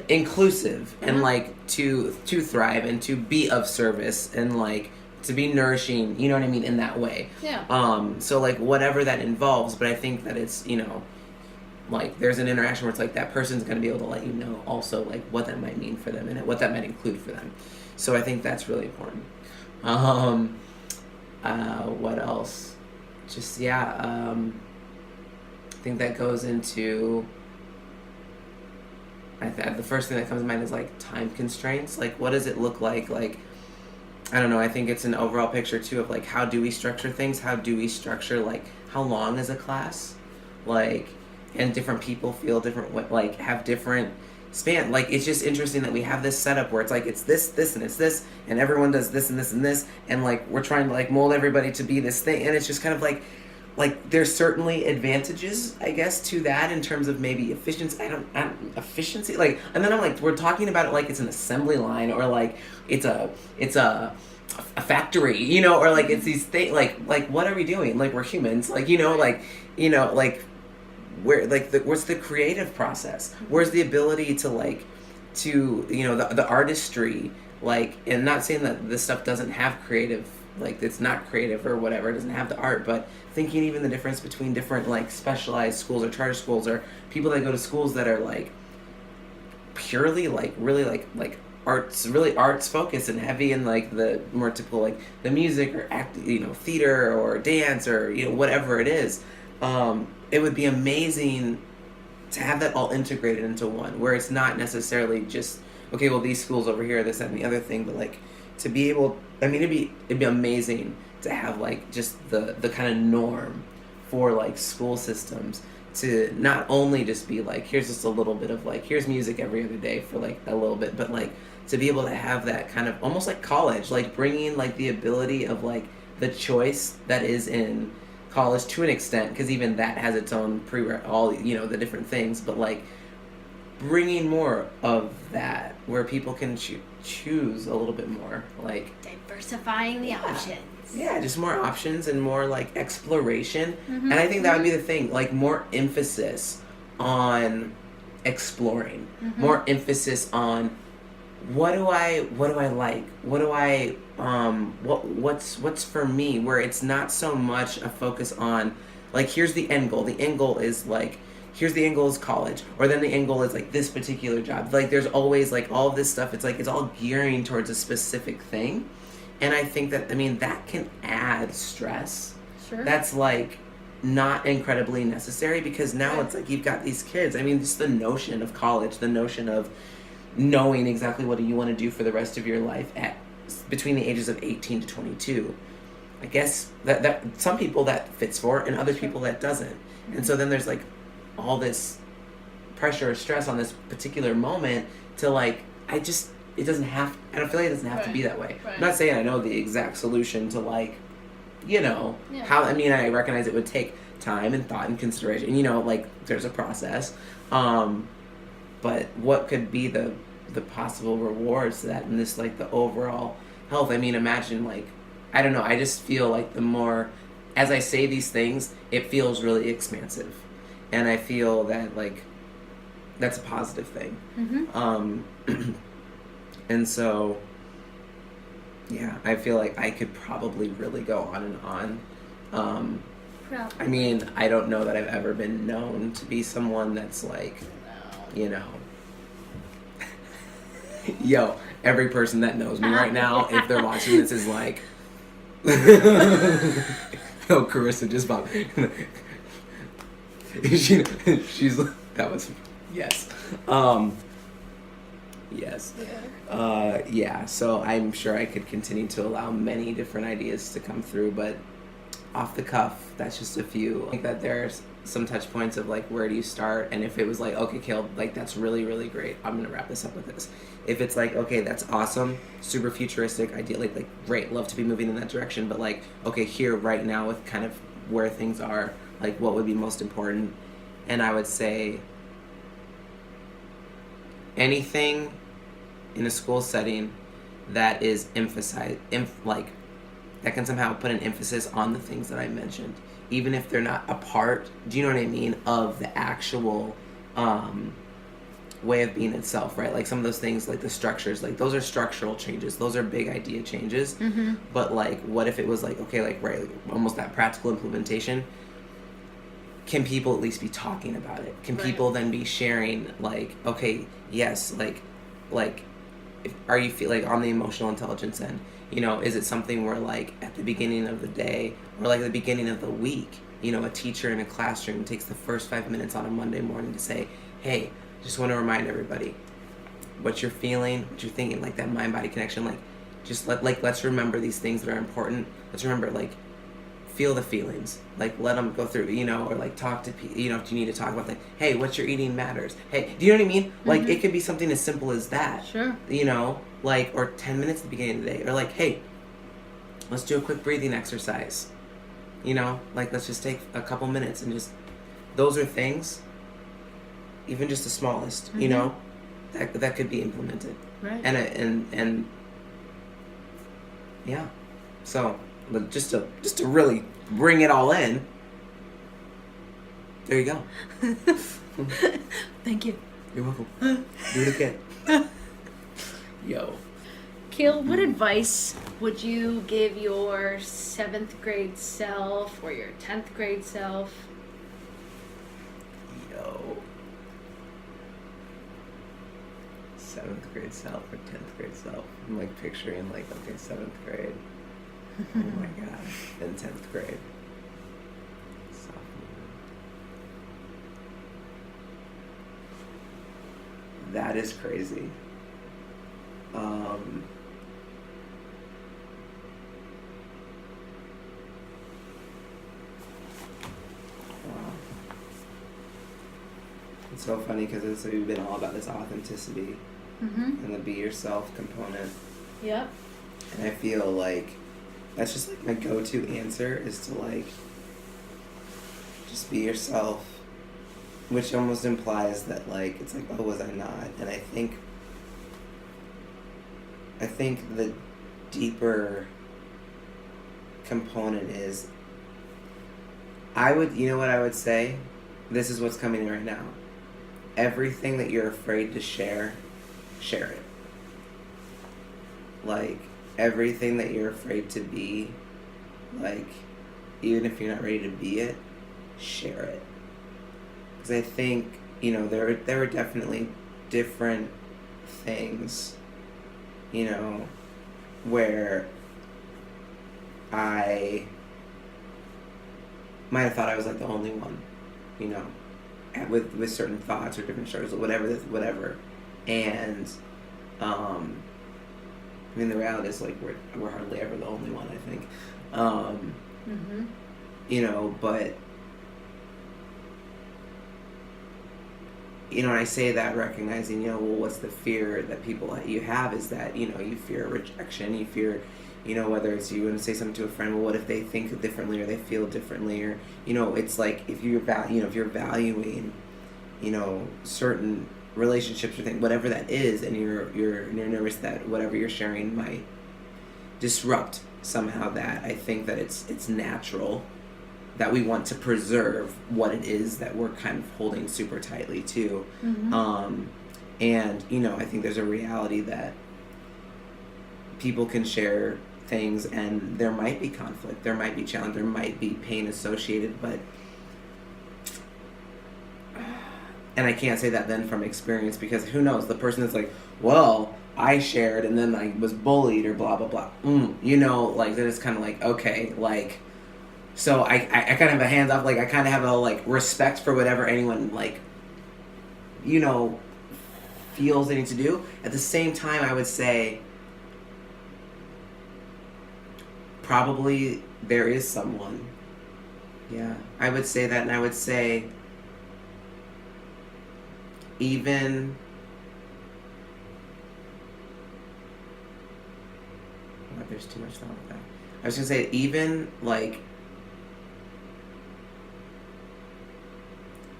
inclusive and like to thrive and to be of service and like to be nourishing, you know what I mean, in that way. So like whatever that involves, but I think that it's, you know, like there's an interaction where it's like that person's going to be able to let you know also like what that might mean for them and what that might include for them. So I think that's really important. What else? Just I think that goes into, the first thing that comes to mind is like time constraints. Like what does it look like? Like, I don't know, I think it's an overall picture too of like how do we structure things? How do we structure like how long is a class? Like, and different people feel different, like have different span. Like it's just interesting that we have this setup where it's like it's this and it's this, and everyone does this and this and this, and like we're trying to like mold everybody to be this thing, and it's just kind of like there's certainly advantages, I guess, to that in terms of maybe efficiency. Efficiency, like, and then I'm like, we're talking about it like it's an assembly line or like it's a factory, you know, or like it's these things, like what are we doing? Like we're humans, like, you know, like where like what's the creative process? Where's the ability to like to, you know, the artistry, like, and not saying that this stuff doesn't have creative, like it's not creative or whatever, it doesn't have the art, but thinking even the difference between different like specialized schools or charter schools or people that go to schools that are like purely like really like arts, really arts focused and heavy in like the more typical like the music or act, you know, theater or dance or, you know, whatever it is. it would be amazing to have that all integrated into one, where it's not necessarily just, okay, well, these schools over here, this, that, and the other thing, but like to be able, I mean, it'd be amazing to have like just the kind of norm for like school systems to not only just be like, here's just a little bit of like, here's music every other day for like a little bit, but like to be able to have that kind of almost like college, like bringing like the ability of like the choice that is in college to an extent, because even that has its own all, you know, the different things, but like bringing more of that where people can choose a little bit more, like diversifying the options. Yeah, just more options and more like exploration. And I think that would be the thing, like more emphasis on exploring, more emphasis on what do I like, what do I what's for me, where it's not so much a focus on like, here's the end goal. The end goal is like, here's the end goal is college, or then the end goal is like this particular job. Like there's always like all this stuff. It's like it's all gearing towards a specific thing. And I think that, I mean, that can add stress. Sure. That's like not incredibly necessary, because now it's like you've got these kids. I mean, just the notion of college, the notion of knowing exactly what you want to do for the rest of your life at between the ages of 18 to 22. I guess that some people that fits for, and other people that doesn't. And so then there's like all this pressure or stress on this particular moment to like, I don't feel like it doesn't have to be that way. I'm not saying I know the exact solution to like, you know, how, I mean, I recognize it would take time and thought and consideration, you know, like there's a process. But what could be the possible rewards to that, and this like the overall health? I mean, imagine like, I don't know, I just feel like the more, as I say these things, it feels really expansive. And I feel that like, that's a positive thing. And so, yeah, I feel like I could probably really go on and on. I mean, I don't know that I've ever been known to be someone that's like, you know, yo, every person that knows me right now, if they're watching this, is like, oh, Carissa just about, she's, that was, yes. Yes. Yeah, so I'm sure I could continue to allow many different ideas to come through, but off the cuff, that's just a few. I think that there's some touch points of like, where do you start? And if it was like, okay, Kael, like that's really, really great, I'm gonna wrap this up with this. If it's like, okay, that's awesome, super futuristic, ideally, like great, love to be moving in that direction, but like, okay, here right now with kind of where things are, like what would be most important? And I would say anything in a school setting that is emphasized, that can somehow put an emphasis on the things that I mentioned, even if they're not a part, do you know what I mean, of the actual way of being itself, right? Like some of those things, like the structures, like those are structural changes, those are big idea changes. But like, what if it was like, okay, like, right, like almost that practical implementation? Can people at least be talking about it? Can people then be sharing, like, okay, yes, like are you feel like on the emotional intelligence end, you know, is it something where like at the beginning of the day or like at the beginning of the week, you know, a teacher in a classroom takes the first 5 minutes on a Monday morning to say, hey, just want to remind everybody what you're feeling, what you're thinking, like that mind-body connection, like just let's remember these things that are important. Let's remember, like, feel the feelings, like let them go through, you know, or like talk to people, you know, if you need to talk about things, hey, what you're eating matters, hey, do you know what I mean? Like it could be something as simple as that, you know, like, or 10 minutes at the beginning of the day, or like, hey, let's do a quick breathing exercise, you know, like let's just take a couple minutes and just, those are things, even just the smallest, you know, that could be implemented, and yeah, so just to really bring it all in, there you go. Thank you. You're welcome. Do it again. Yo. Kael, what advice would you give your 7th grade self or your 10th grade self? Yo. 7th grade self or 10th grade self? I'm like picturing like, okay, 7th grade. Oh my gosh. In 10th grade. Sophomore. That is crazy. Wow. It's so funny because we've been all about this authenticity and the be yourself component. Yep. And I feel like that's just like my go-to answer is to like just be yourself, which almost implies that like it's like, oh, was I not? And I think the deeper component is you know what I would say? This is what's coming right now. Everything that you're afraid to share it. Like, everything that you're afraid to be, like, even if you're not ready to be it, share it. Because I think, you know, there were definitely different things, you know, where I might have thought I was like the only one, you know, with certain thoughts or different struggles or whatever. And I mean, the reality is like we're hardly ever the only one, I think. You know, but you know, and I say that recognizing, you know, well, what's the fear that you have is that, you know, you fear rejection, you fear, you know, whether it's you want to say something to a friend, well, what if they think differently or they feel differently, or, you know, it's like if you're valuing, you know, certain relationships or things, whatever that is, and you're nervous that whatever you're sharing might disrupt somehow that, I think that it's natural that we want to preserve what it is that we're kind of holding super tightly to. And, you know, I think there's a reality that people can share things and there might be conflict, there might be challenge, there might be pain associated, but and I can't say that then from experience, because who knows, the person that's like, well, I shared and then I was bullied or blah blah blah, you know, like then it's kind of like, okay, like, so I kind of have a hands off, like I kind of have a like respect for whatever anyone like, you know, feels they need to do. At the same time, I would say probably there is someone. Yeah, I would say that, and I would say even there's too much thought with that. I was gonna say even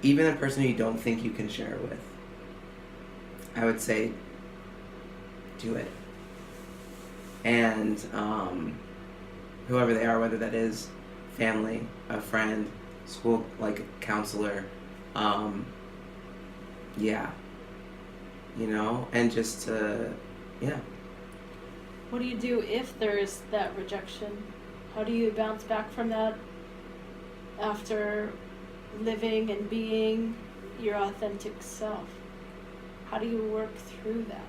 a person who you don't think you can share with, I would say do it. And whoever they are, whether that is family, a friend, school, like a counselor, yeah, you know, and just yeah. What do you do if there's that rejection? How do you bounce back from that after living and being your authentic self? How do you work through that?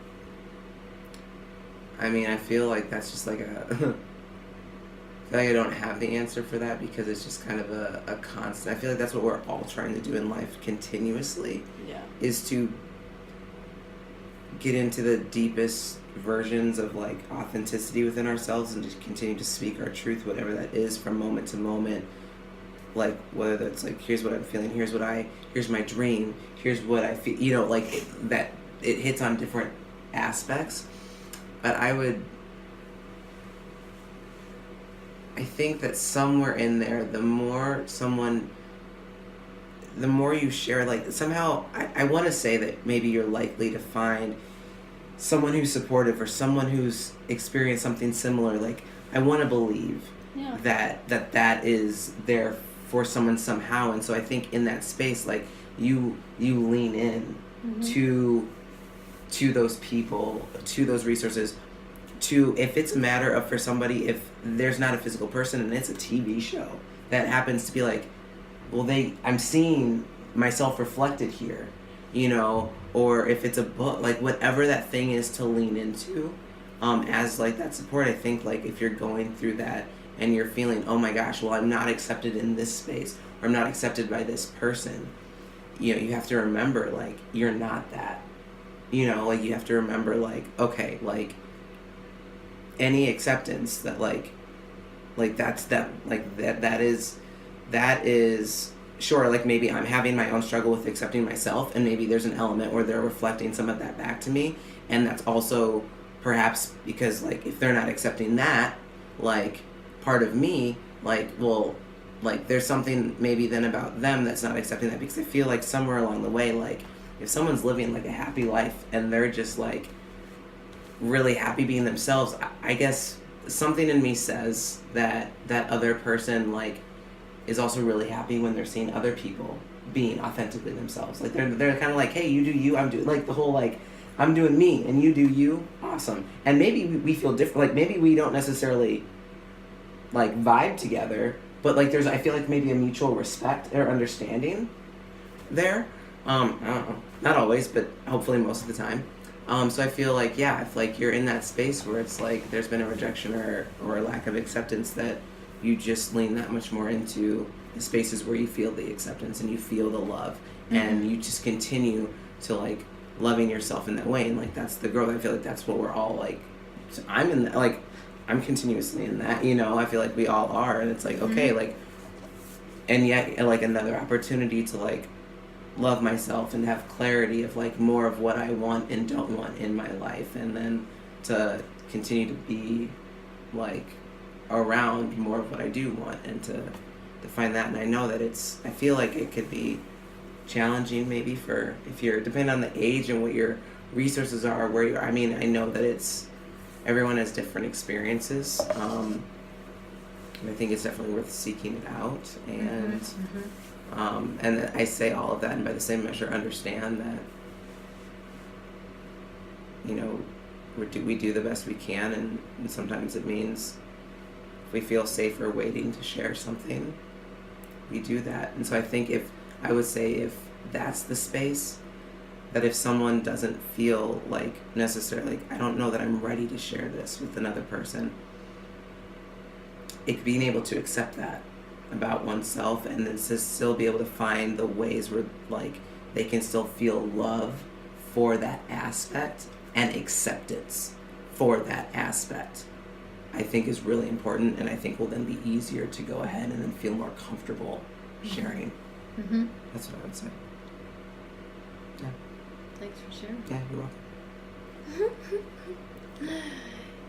I mean, I feel like that's just like I feel like I don't have the answer for that, because it's just kind of a constant. I feel like that's what we're all trying to do in life continuously. Yeah. Is to get into the deepest versions of like authenticity within ourselves and to continue to speak our truth, whatever that is, from moment to moment. Like whether that's like, here's what I'm feeling, here's my dream, here's what I feel, you know, like that it hits on different aspects. But I think that somewhere in there, the more you share, like somehow, I want to say that maybe you're likely to find someone who's supportive or someone who's experienced something similar. Like, I want to believe that is there for someone somehow. And so I think in that space, like you lean in to those people, to those resources, to, if it's a matter of, for somebody, if there's not a physical person and it's a TV show that happens to be like, well, I'm seeing myself reflected here, you know, or if it's a book, like whatever that thing is to lean into, as like that support. I think like if you're going through that and you're feeling, oh my gosh, well, I'm not accepted in this space, or I'm not accepted by this person, you know, you have to remember, like, you're not that. you know, like, you have to remember, like, okay, like, any acceptance that, like that is sure, like, maybe I'm having my own struggle with accepting myself, and maybe there's an element where they're reflecting some of that back to me, and that's also perhaps because, like, if they're not accepting that, like, part of me, like, well, like, there's something maybe then about them that's not accepting that, because I feel like somewhere along the way, like, if someone's living, like, a happy life and they're just, like, really happy being themselves, I guess something in me says that that other person, like, is also really happy when they're seeing other people being authentically themselves. Like, they're kind of like, hey, you do you, I'm doing, like, the whole, like, I'm doing me and you do you, awesome. And maybe we feel different, like, maybe we don't necessarily, like, vibe together, but, like, I feel like maybe a mutual respect or understanding there. I don't know, not always, but hopefully most of the time. So I feel like, yeah, if, like, you're in that space where it's like there's been a rejection or a lack of acceptance, that you just lean that much more into the spaces where you feel the acceptance and you feel the love, and you just continue to, like, loving yourself in that way, and, like, that's the growth. I feel like that's what we're all, like, so I'm in, like, I'm continuously in that, you know, I feel like we all are, and it's like, okay, like, and yet, like, another opportunity to, like, love myself and have clarity of, like, more of what I want and don't want in my life, and then to continue to be, like, around more of what I do want, and to find that. And I know that I feel like it could be challenging maybe for, if you're, depending on the age and what your resources are, where you're, I mean, I know that everyone has different experiences, and I think it's definitely worth seeking it out, and and I say all of that, and by the same measure understand that, you know, we do the best we can, and sometimes it means if we feel safer waiting to share something, we do that. And so I think if that's the space, that if someone doesn't feel like necessarily, like, I don't know that I'm ready to share this with another person, being able to accept that about oneself, and then to still be able to find the ways where, like, they can still feel love for that aspect and acceptance for that aspect, I think is really important, and I think will then be easier to go ahead and then feel more comfortable sharing. That's what I would say. Yeah. Thanks for sharing. Yeah, you're welcome.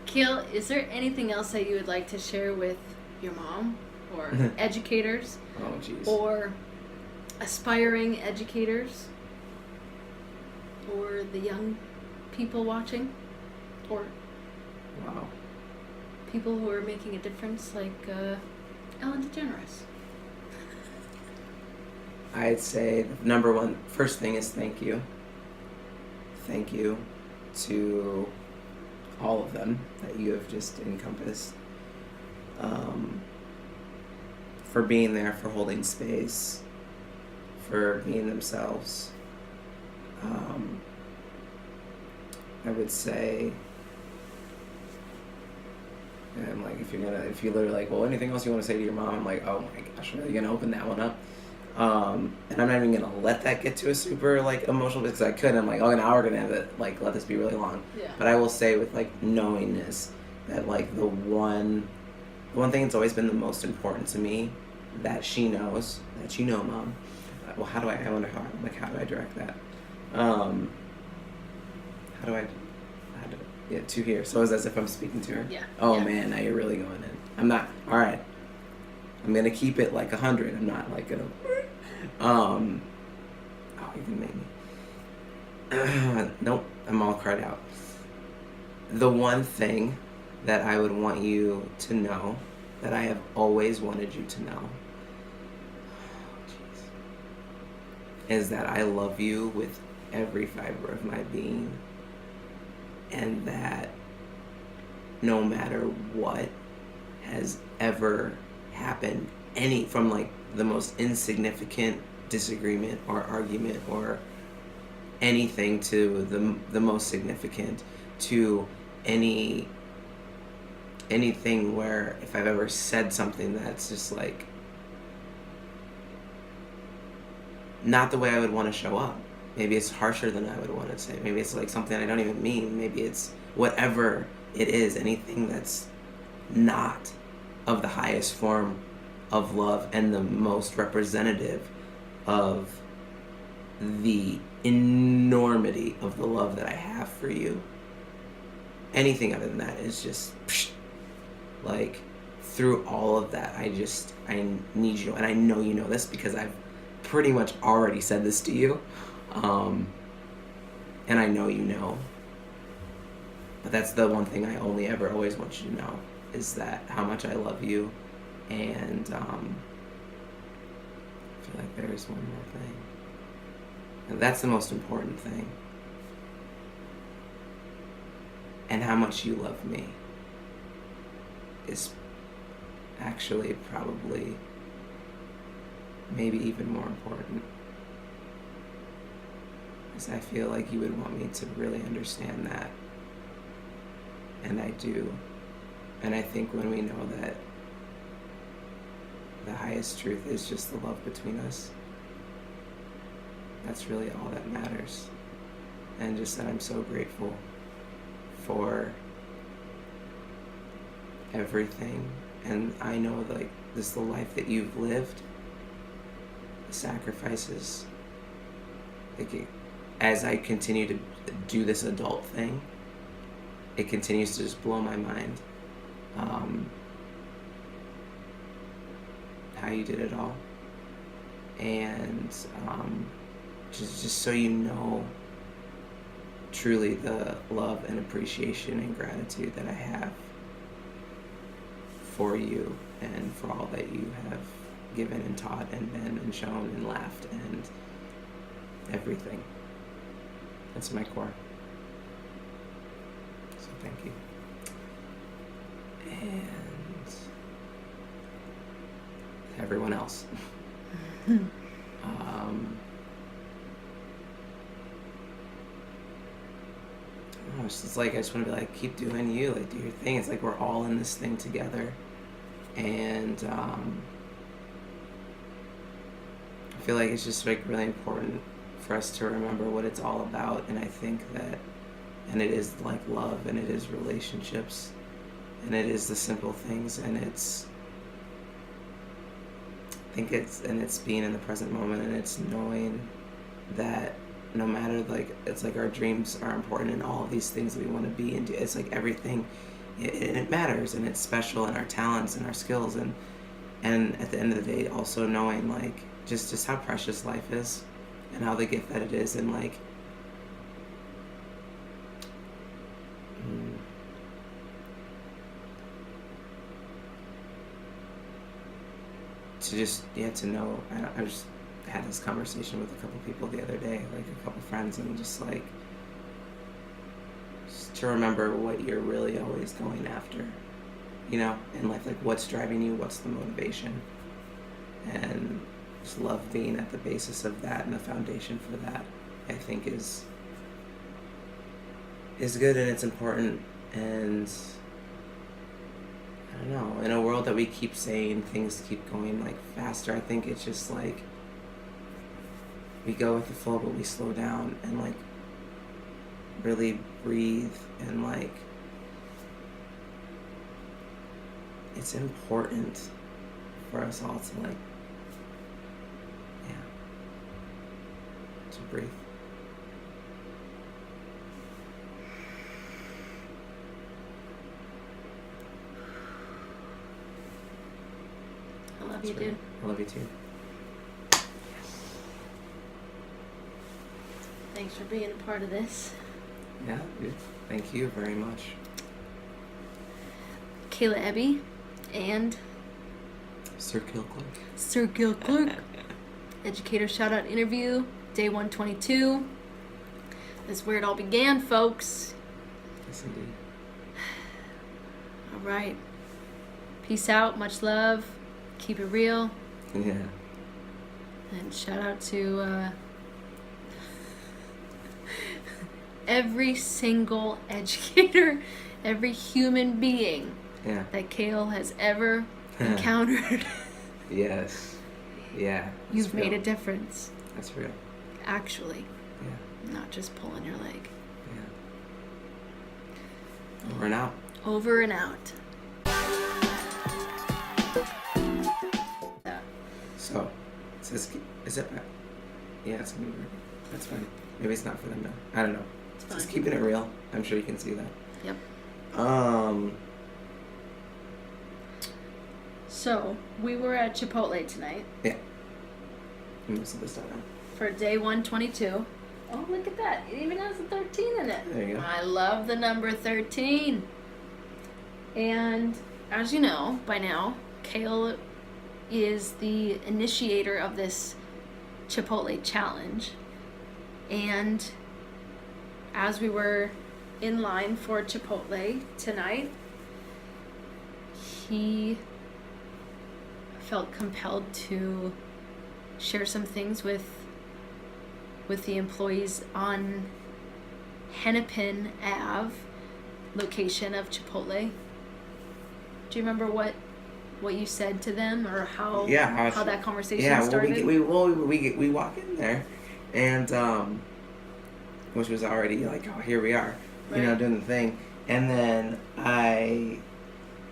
Kael, is there anything else that you would like to share with your mom, or educators, Oh, jeez. or aspiring educators, or the young people watching, or Wow. people who are making a difference, like Ellen DeGeneres? I'd say first thing is thank you. Thank you to all of them that you have just encompassed. For being there, for holding space, for being themselves. I would say, and, like, if you literally, like, well, anything else you want to say to your mom, I'm like, oh my gosh, I'm really gonna open that one up. And I'm not even gonna let that get to a super, like, emotional, because I could. I'm like, oh, now we're gonna have it, like, let this be really long. Yeah. But I will say, with, like, knowingness, that, like, the one thing that's always been the most important to me, that she knows, that you know, Mom. Well, I wonder how do I direct that? To here. So it's as if I'm speaking to her. Yeah. Oh Yeah. Man, now you're really going in. I'm not. All right. I'm gonna keep it like 100. I'm not like gonna. Oh, you can make me. Nope. I'm all cried out. The one thing that I would want you to know, that I have always wanted you to know, is that I love you with every fiber of my being, and that no matter what has ever happened, from, like, the most insignificant disagreement or argument or anything to the most significant, to anything where if I've ever said something that's just, like, not the way I would want to show up, Maybe it's harsher than I would want to say. Maybe it's like something I don't even mean. Maybe it's whatever it is, anything that's not of the highest form of love and the most representative of the enormity of the love that I have for you. Anything other than that is just like, through all of that, I need you, and I know you know this because I've pretty much already said this to you, and I know you know, but that's the one thing I only ever always want you to know, is that how much I love you. And I feel like there is one more thing, and that's the most important thing, and how much you love me is actually probably maybe even more important, because I feel like you would want me to really understand that, and I do. And I think when we know that the highest truth is just the love between us, that's really all that matters. And just that I'm so grateful for everything. And I know, like, this is the life that you've lived, the sacrifices, like, as I continue to do this adult thing, it continues to just blow my mind. How you did it all. And just so you know truly the love and appreciation and gratitude that I have for you and for all that you have given and taught and been and shown and laughed and everything. That's my core. So thank you. And everyone else. It's like, I just want to be like, keep doing you, like, do your thing. It's like we're all in this thing together. And I feel like it's just like really important for us to remember what it's all about. And I think that, and it is like love, and it is relationships, and it is the simple things, and it's being in the present moment, and it's knowing that no matter, like, it's like our dreams are important, and all of these things that we want to be and do, it's like everything, it matters, and it's special, and our talents and our skills, and at the end of the day also knowing, like, just how precious life is and how the gift that it is, and like to just, to know. I just had this conversation with a couple people the other day, like a couple friends, and just like, just to remember what you're really always going after, in life, like what's driving you, what's the motivation, and just love being at the basis of that, and the foundation for that, I think is good, and it's important. And I don't know, in a world that we keep saying things keep going like faster, I think it's just like we go with the flow, but we slow down and like really breathe, and like it's important for us all to like, to breathe. I love you, dude. I love you too. Thanks for being a part of this. Yeah, dude. Thank you very much. Kayla Ebby and Sir Kael Clark. Educator Shout Out Interview, day 122. That's where it all began, folks. Yes, indeed. All right. Peace out. Much love. Keep it real. Yeah. And shout out to every single educator, every human being that Kael has ever encountered. Yes. Yeah. You've made a difference. That's real. Actually. Yeah. Not just pulling your leg. Yeah. Over and out. Over and out. So, it says, is it? Yeah, it's gonna be weird. That's fine. Maybe it's not for them now. I don't know. It's just keeping it real. I'm sure you can see that. Yep. Um. So, we were at Chipotle tonight. Yeah. I'm gonna set this down now. For day 122. Oh, look at that. It even has a 13 in it. There you go. I love the number 13. And as you know by now, Kael is the initiator of this Chipotle challenge. And as we were in line for Chipotle tonight, he felt compelled to share some things with the employees on Hennepin Ave location of Chipotle. Do you remember what you said to them, or how that conversation started? We walk in there, and which was already like, oh, here we are, right. Doing the thing, and then I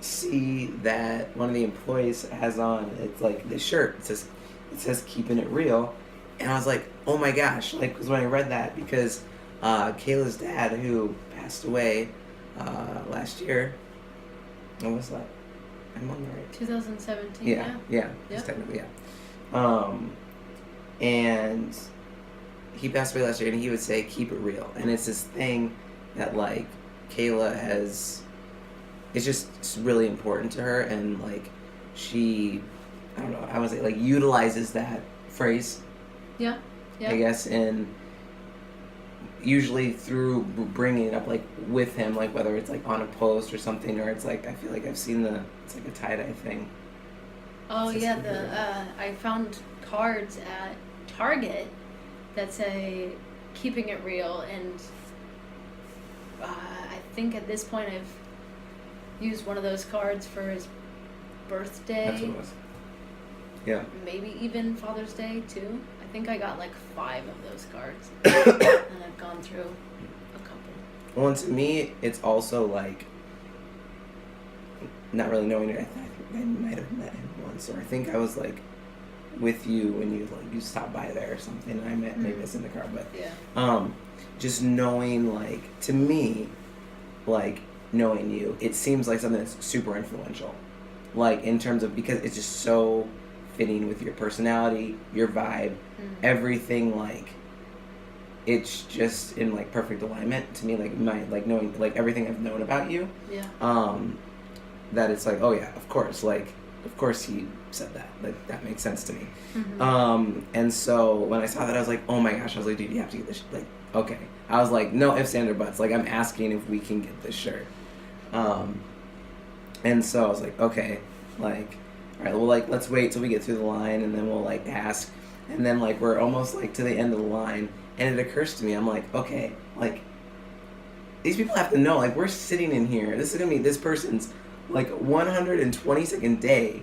see that one of the employees has on, it's like this shirt. It says keeping it real, and I was like, oh my gosh, like, was when I read that, because Kayla's dad, who passed away last year. What was that? I'm on the right. 2017. Yeah. Yep. Technically, yeah. And he passed away last year, and he would say, "Keep it real," and it's this thing that like Kayla has. It's just really important to her, and like she, I don't know, I would say like utilizes that phrase. Yeah. I guess, and usually through bringing it up like with him, like whether it's like on a post or something, or it's like I feel like I've seen it's like a tie-dye thing. Oh yeah, I found cards at Target that say keeping it real, and I think at this point I've used one of those cards for his birthday. That's what it was. Yeah. Maybe even Father's Day too. I think I got like 5 of those cards, and I've gone through a couple. Well, and to me, it's also like not really knowing it. I think I might have met him once, or I think I was like with you when you stopped by there or something. And I met maybe it's in the car, but yeah. Just knowing, like, to me, like knowing you, it seems like something that's super influential, like in terms of, because it's just so fitting with your personality, your vibe, everything, like it's just in like perfect alignment to me, like my, like knowing like everything I've known about you. Yeah. That it's like, oh yeah, of course he said that, like that makes sense to me. And so when I saw that, I was like, oh my gosh, I was like, dude, you have to get this, like, okay. I was like, no ifs, ands, or buts, like I'm asking if we can get this shirt. And so I was like, okay, like, all right, well, like, let's wait till we get through the line, and then we'll, like, ask. And then, like, we're almost, like, to the end of the line, and it occurs to me, I'm like, okay, like, these people have to know, like, we're sitting in here. This is going to be this person's, like, 122nd day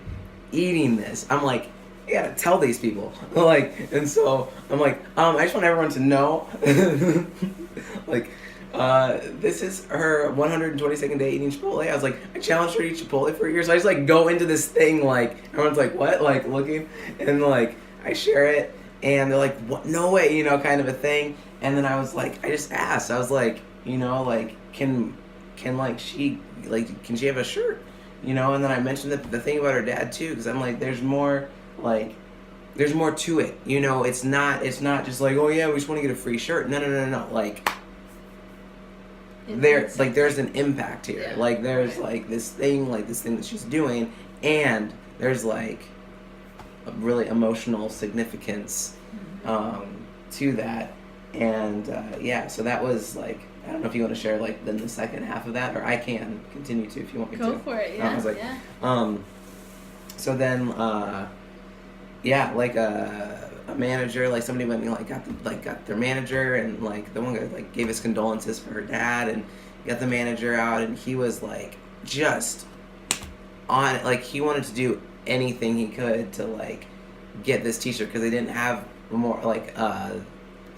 eating this. I'm like, I got to tell these people. Like, and so I'm like, I just want everyone to know, like, this is her 122nd day eating Chipotle. I was like, I challenged her to eat Chipotle for a year. So I just like go into this thing, like everyone's like, what? Like looking, and like I share it, and they're like, what? No way, kind of a thing. And then I was like, I just asked. I was like, like, can like she, like, can she have a shirt? And then I mentioned the thing about her dad too, because I'm like, there's more to it. It's not just like, oh yeah, we just want to get a free shirt. No. Like, there's an impact here. Yeah. Like there's like this thing that she's doing, and there's like a really emotional significance to that. And so that was like, I don't know if you want to share like then the second half of that, or I can continue to if you want me to. Go for it. Yeah. I was like, so then like a manager, like somebody went and got their manager, and like the one guy like gave his condolences for her dad, and got the manager out, and he was like just on it, like he wanted to do anything he could to like get this t-shirt, because they didn't have more like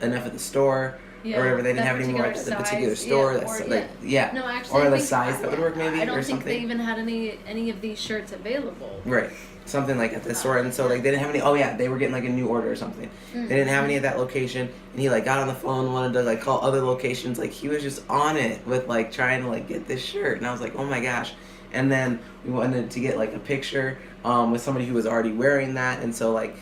enough at the store Yeah, or whatever. They didn't that have any more at particular the particular size. store. Yeah, That's or- like No, actually, or I the think- size that would work maybe I don't or think something. they even had any of these shirts available. Right. Something like at the store, and so like they didn't have any. Oh yeah, they were getting like a new order or something. They didn't have any at that location, and he like got on the phone, wanted to like call other locations. Like he was just on it with like trying to like get this shirt, and I was like, oh my gosh. And then we wanted to get like a picture with somebody who was already wearing that, and so like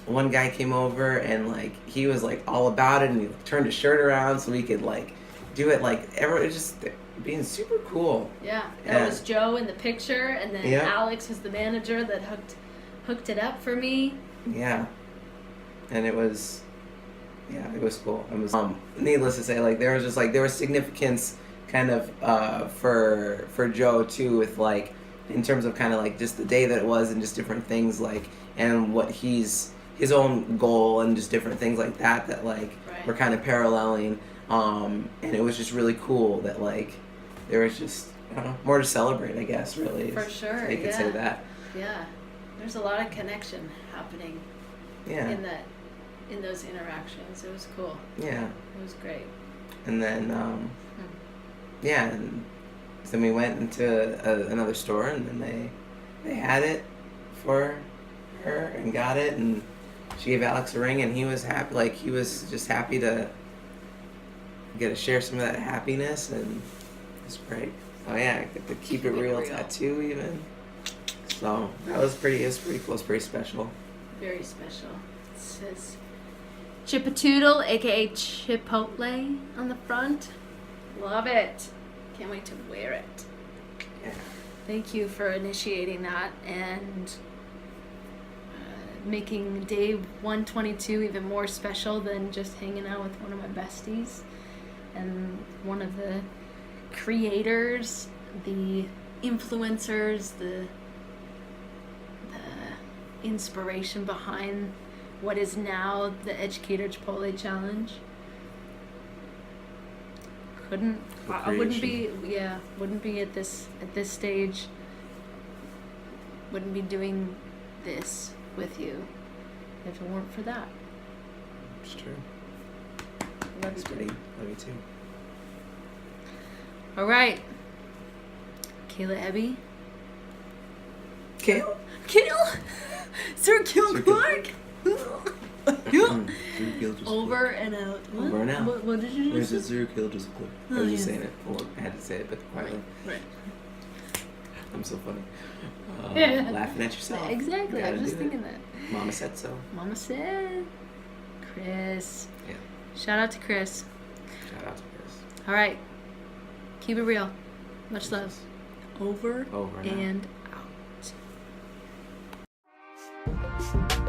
one guy came over and like he was like all about it, and he turned his shirt around so we could like do it like everyone just being super cool. Yeah, that Yeah. was Joe in the picture, and then Yeah. Alex was the manager that hooked it up for me. Yeah, and it was cool. It was needless to say, like there was significance kind of for Joe too, with like in terms of kind of like just the day that it was and just different things like and what his own goal and just different things like that like Right. were kind of paralleling, and it was just really cool that like there was just I don't know, more to celebrate, I guess, really. For sure, They could say yeah. that. Yeah, there's a lot of connection happening Yeah. in those interactions. It was cool. Yeah. It was great. And then, yeah, and then we went into another store, and then they had it for her and got it, and she gave Alex a ring, and he was happy. Like he was just happy to get to share some of that happiness, and it's great. Oh yeah, I get the keep it real tattoo even. So that was pretty. It was pretty cool. It's pretty special. Very special. It says Chipotle, aka Chipotle, on the front. Love it. Can't wait to wear it. Yeah. Thank you for initiating that and making day 122 even more special than just hanging out with one of my besties and one of the creators, the influencers, the inspiration behind what is now the Educator Chipotle Challenge. I wouldn't be at this stage, wouldn't be doing this with you if it weren't for that. It's true. Love you, Pretty. Love you too. All right, Kayla Ebby. Kael? Sir Kael Clark. Over and out. What? Over and out. What did you There's just a say? zero kill just a clip. I was just saying it. Well, I had to say it, but quietly. Right. I'm so funny. Yeah. Laughing at yourself. Exactly. I Gotta was just do it. thinking that. Mama said so. Mama said. Chris. Yeah. Shout out to Chris. Shout out to Chris. All right. Keep it real. Much love. Over Over and out. and out.